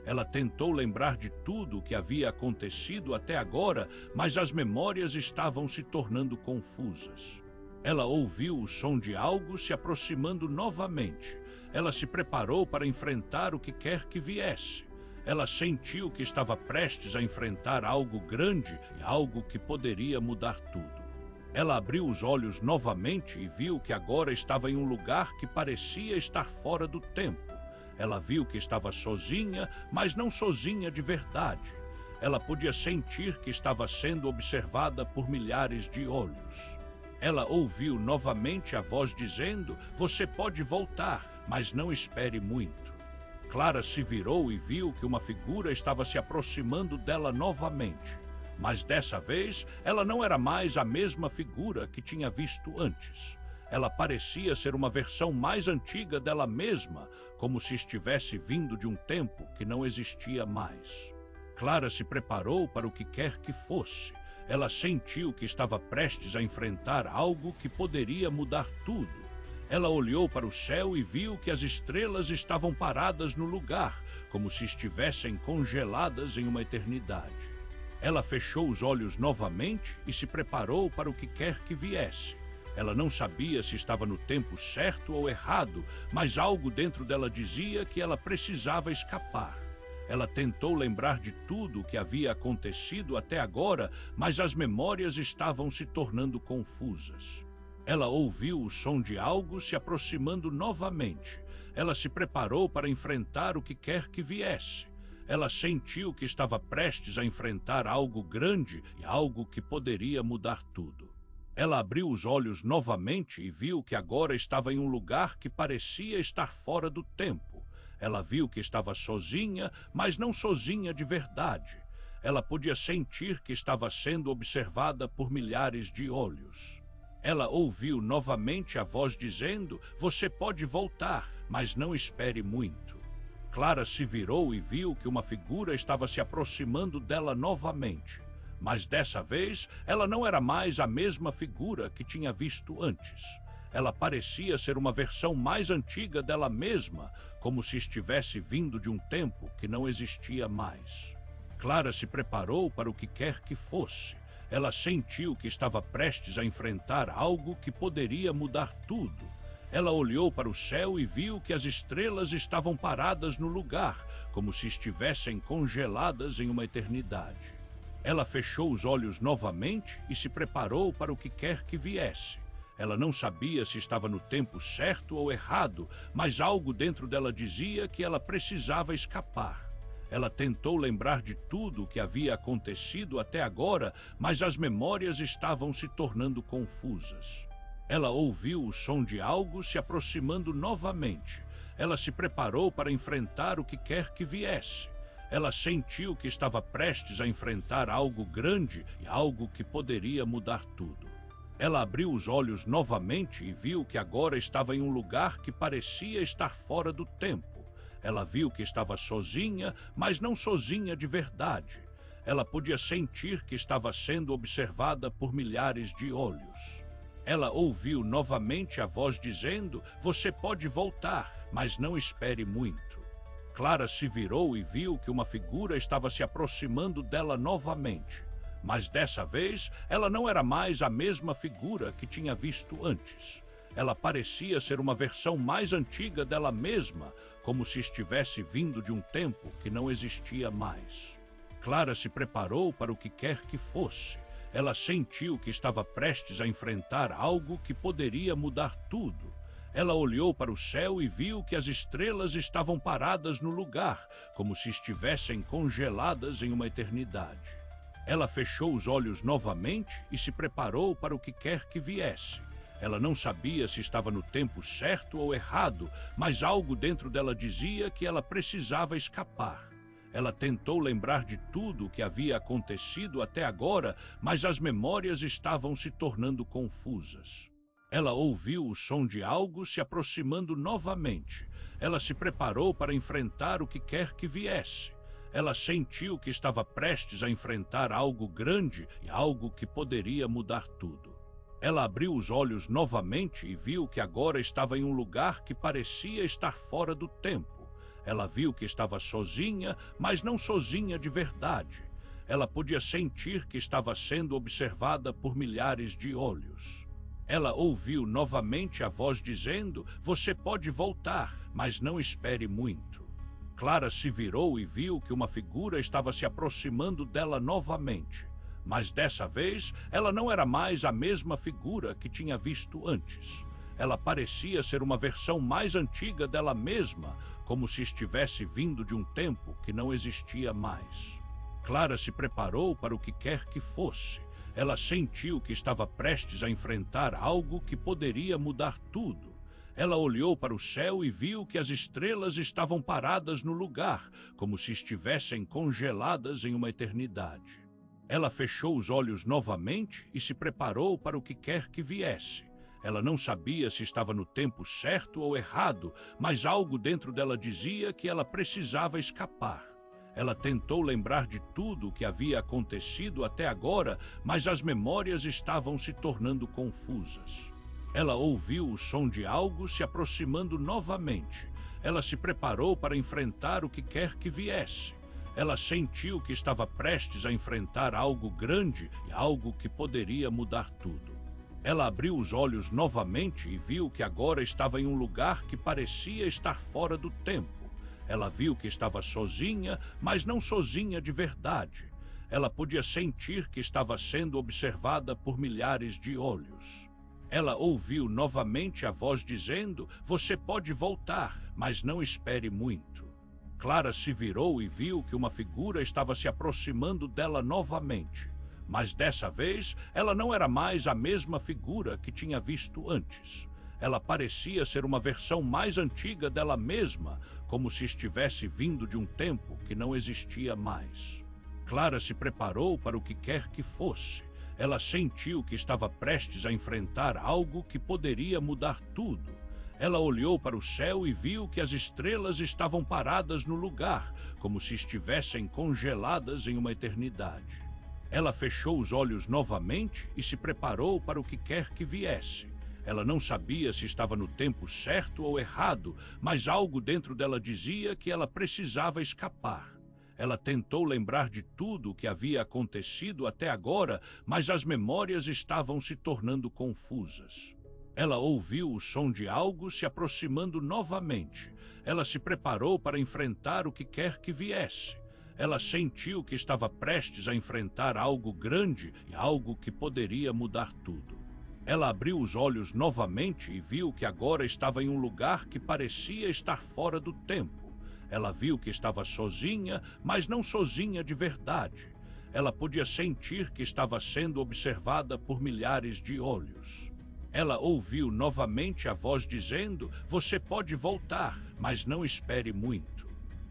Ela tentou lembrar de tudo o que havia acontecido até agora, mas as memórias estavam se tornando confusas. Ela ouviu o som de algo se aproximando novamente. Ela se preparou para enfrentar o que quer que viesse. Ela sentiu que estava prestes a enfrentar algo grande e algo que poderia mudar tudo. Ela abriu os olhos novamente e viu que agora estava em um lugar que parecia estar fora do tempo. Ela viu que estava sozinha, mas não sozinha de verdade. Ela podia sentir que estava sendo observada por milhares de olhos. Ela ouviu novamente a voz dizendo: "Você pode voltar, mas não espere muito." Clara se virou e viu que uma figura estava se aproximando dela novamente. Mas dessa vez, ela não era mais a mesma figura que tinha visto antes. Ela parecia ser uma versão mais antiga dela mesma, como se estivesse vindo de um tempo que não existia mais. Clara se preparou para o que quer que fosse. Ela sentiu que estava prestes a enfrentar algo que poderia mudar tudo. Ela olhou para o céu e viu que as estrelas estavam paradas no lugar, como se estivessem congeladas em uma eternidade. Ela fechou os olhos novamente e se preparou para o que quer que viesse. Ela não sabia se estava no tempo certo ou errado, mas algo dentro dela dizia que ela precisava escapar. Ela tentou lembrar de tudo o que havia acontecido até agora, mas as memórias estavam se tornando confusas. Ela ouviu o som de algo se aproximando novamente. Ela se preparou para enfrentar o que quer que viesse. Ela sentiu que estava prestes a enfrentar algo grande e algo que poderia mudar tudo. Ela abriu os olhos novamente e viu que agora estava em um lugar que parecia estar fora do tempo. Ela viu que estava sozinha, mas não sozinha de verdade. Ela podia sentir que estava sendo observada por milhares de olhos. Ela ouviu novamente a voz dizendo: "Você pode voltar, mas não espere muito." Clara se virou e viu que uma figura estava se aproximando dela novamente. Mas dessa vez, ela não era mais a mesma figura que tinha visto antes. Ela parecia ser uma versão mais antiga dela mesma, como se estivesse vindo de um tempo que não existia mais. Clara se preparou para o que quer que fosse. Ela sentiu que estava prestes a enfrentar algo que poderia mudar tudo. Ela olhou para o céu e viu que as estrelas estavam paradas no lugar, como se estivessem congeladas em uma eternidade. Ela fechou os olhos novamente e se preparou para o que quer que viesse. Ela não sabia se estava no tempo certo ou errado, mas algo dentro dela dizia que ela precisava escapar. Ela tentou lembrar de tudo o que havia acontecido até agora, mas as memórias estavam se tornando confusas. Ela ouviu o som de algo se aproximando novamente. Ela se preparou para enfrentar o que quer que viesse. Ela sentiu que estava prestes a enfrentar algo grande e algo que poderia mudar tudo. Ela abriu os olhos novamente e viu que agora estava em um lugar que parecia estar fora do tempo. Ela viu que estava sozinha, mas não sozinha de verdade. Ela podia sentir que estava sendo observada por milhares de olhos. Ela ouviu novamente a voz dizendo: "Você pode voltar, mas não espere muito." Clara se virou e viu que uma figura estava se aproximando dela novamente. Mas dessa vez, ela não era mais a mesma figura que tinha visto antes. Ela parecia ser uma versão mais antiga dela mesma, como se estivesse vindo de um tempo que não existia mais. Clara se preparou para o que quer que fosse. Ela sentiu que estava prestes a enfrentar algo que poderia mudar tudo. Ela olhou para o céu e viu que as estrelas estavam paradas no lugar, como se estivessem congeladas em uma eternidade. Ela fechou os olhos novamente e se preparou para o que quer que viesse. Ela não sabia se estava no tempo certo ou errado, mas algo dentro dela dizia que ela precisava escapar. Ela tentou lembrar de tudo o que havia acontecido até agora, mas as memórias estavam se tornando confusas. Ela ouviu o som de algo se aproximando novamente. Ela se preparou para enfrentar o que quer que viesse. Ela sentiu que estava prestes a enfrentar algo grande e algo que poderia mudar tudo. Ela abriu os olhos novamente e viu que agora estava em um lugar que parecia estar fora do tempo. Ela viu que estava sozinha, mas não sozinha de verdade. Ela podia sentir que estava sendo observada por milhares de olhos. Ela ouviu novamente a voz dizendo: "Você pode voltar, mas não espere muito." Clara se virou e viu que uma figura estava se aproximando dela novamente. Mas dessa vez, ela não era mais a mesma figura que tinha visto antes. Ela parecia ser uma versão mais antiga dela mesma, como se estivesse vindo de um tempo que não existia mais. Clara se preparou para o que quer que fosse. Ela sentiu que estava prestes a enfrentar algo que poderia mudar tudo. Ela olhou para o céu e viu que as estrelas estavam paradas no lugar, como se estivessem congeladas em uma eternidade. Ela fechou os olhos novamente e se preparou para o que quer que viesse. Ela não sabia se estava no tempo certo ou errado, mas algo dentro dela dizia que ela precisava escapar. Ela tentou lembrar de tudo o que havia acontecido até agora, mas as memórias estavam se tornando confusas. Ela ouviu o som de algo se aproximando novamente. Ela se preparou para enfrentar o que quer que viesse. Ela sentiu que estava prestes a enfrentar algo grande e algo que poderia mudar tudo. Ela abriu os olhos novamente e viu que agora estava em um lugar que parecia estar fora do tempo. Ela viu que estava sozinha, mas não sozinha de verdade. Ela podia sentir que estava sendo observada por milhares de olhos. Ela ouviu novamente a voz dizendo: "Você pode voltar, mas não espere muito." Clara se virou e viu que uma figura estava se aproximando dela novamente. Mas dessa vez, ela não era mais a mesma figura que tinha visto antes. Ela parecia ser uma versão mais antiga dela mesma, como se estivesse vindo de um tempo que não existia mais. Clara se preparou para o que quer que fosse. Ela sentiu que estava prestes a enfrentar algo que poderia mudar tudo. Ela olhou para o céu e viu que as estrelas estavam paradas no lugar, como se estivessem congeladas em uma eternidade. Ela fechou os olhos novamente e se preparou para o que quer que viesse. Ela não sabia se estava no tempo certo ou errado, mas algo dentro dela dizia que ela precisava escapar. Ela tentou lembrar de tudo o que havia acontecido até agora, mas as memórias estavam se tornando confusas. Ela ouviu o som de algo se aproximando novamente. Ela se preparou para enfrentar o que quer que viesse. Ela sentiu que estava prestes a enfrentar algo grande e algo que poderia mudar tudo. Ela abriu os olhos novamente e viu que agora estava em um lugar que parecia estar fora do tempo. Ela viu que estava sozinha, mas não sozinha de verdade. Ela podia sentir que estava sendo observada por milhares de olhos. Ela ouviu novamente a voz dizendo: "Você pode voltar, mas não espere muito."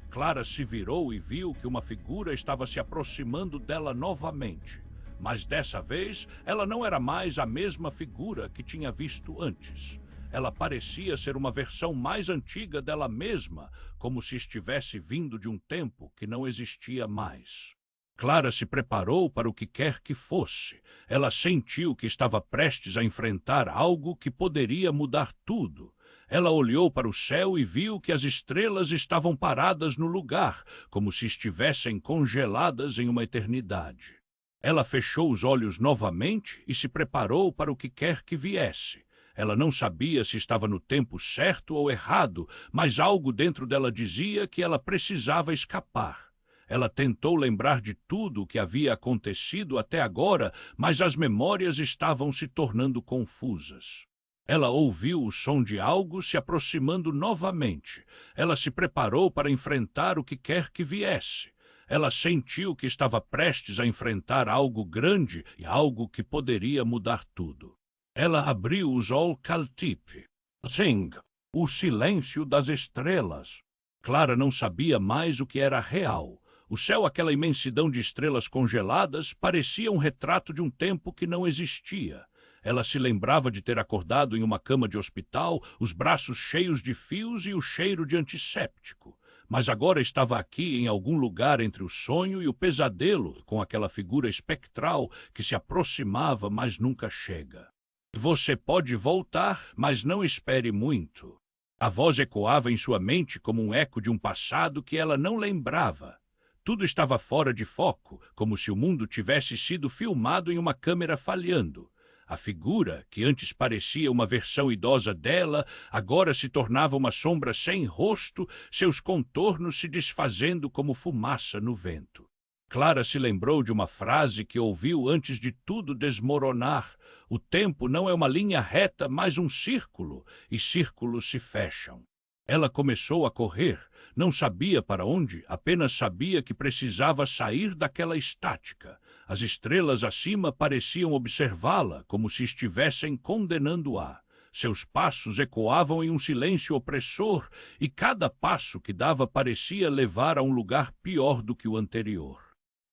Clara se virou e viu que uma figura estava se aproximando dela novamente. Mas dessa vez, ela não era mais a mesma figura que tinha visto antes. Ela parecia ser uma versão mais antiga dela mesma, como se estivesse vindo de um tempo que não existia mais. Clara se preparou para o que quer que fosse. Ela sentiu que estava prestes a enfrentar algo que poderia mudar tudo. Ela olhou para o céu e viu que as estrelas estavam paradas no lugar, como se estivessem congeladas em uma eternidade. Ela fechou os olhos novamente e se preparou para o que quer que viesse. Ela não sabia se estava no tempo certo ou errado, mas algo dentro dela dizia que ela precisava escapar. Ela tentou lembrar de tudo o que havia acontecido até agora, mas as memórias estavam se tornando confusas. Ela ouviu o som de algo se aproximando novamente. Ela se preparou para enfrentar o que quer que viesse. Ela sentiu que estava prestes a enfrentar algo grande e algo que poderia mudar tudo. Ela abriu os Olcaltip. Sim, o silêncio das estrelas. Clara não sabia mais o que era real. O céu, aquela imensidão de estrelas congeladas, parecia um retrato de um tempo que não existia. Ela se lembrava de ter acordado em uma cama de hospital, os braços cheios de fios e o cheiro de antisséptico. Mas agora estava aqui em algum lugar entre o sonho e o pesadelo, com aquela figura espectral que se aproximava, mas nunca chega. Você pode voltar, mas não espere muito. A voz ecoava em sua mente como um eco de um passado que ela não lembrava. Tudo estava fora de foco, como se o mundo tivesse sido filmado em uma câmera falhando. A figura, que antes parecia uma versão idosa dela, agora se tornava uma sombra sem rosto, seus contornos se desfazendo como fumaça no vento. Clara se lembrou de uma frase que ouviu antes de tudo desmoronar. O tempo não é uma linha reta, mas um círculo, e círculos se fecham. Ela começou a correr. Não sabia para onde, apenas sabia que precisava sair daquela estática. As estrelas acima pareciam observá-la, como se estivessem condenando-a. Seus passos ecoavam em um silêncio opressor, e cada passo que dava parecia levar a um lugar pior do que o anterior.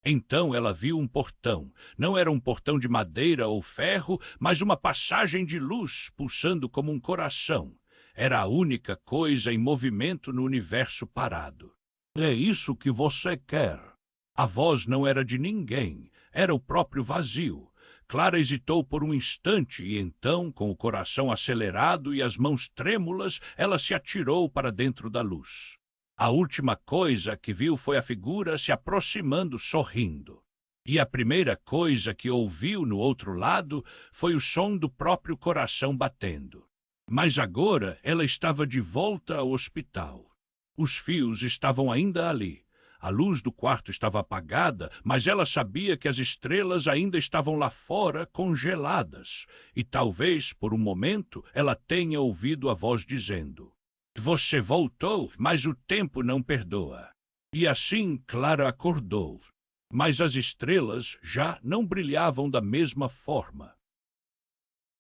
Então ela viu um portão. Não era um portão de madeira ou ferro, mas uma passagem de luz pulsando como um coração. Era a única coisa em movimento no universo parado. É isso que você quer. A voz não era de ninguém, era o próprio vazio. Clara hesitou por um instante e então, com o coração acelerado e as mãos trêmulas, ela se atirou para dentro da luz. A última coisa que viu foi a figura se aproximando, sorrindo. E a primeira coisa que ouviu no outro lado foi o som do próprio coração batendo. Mas agora ela estava de volta ao hospital. Os fios estavam ainda ali. A luz do quarto estava apagada, mas ela sabia que as estrelas ainda estavam lá fora, congeladas. E talvez, por um momento, ela tenha ouvido a voz dizendo: "Você voltou, mas o tempo não perdoa." E assim Clara acordou. Mas as estrelas já não brilhavam da mesma forma.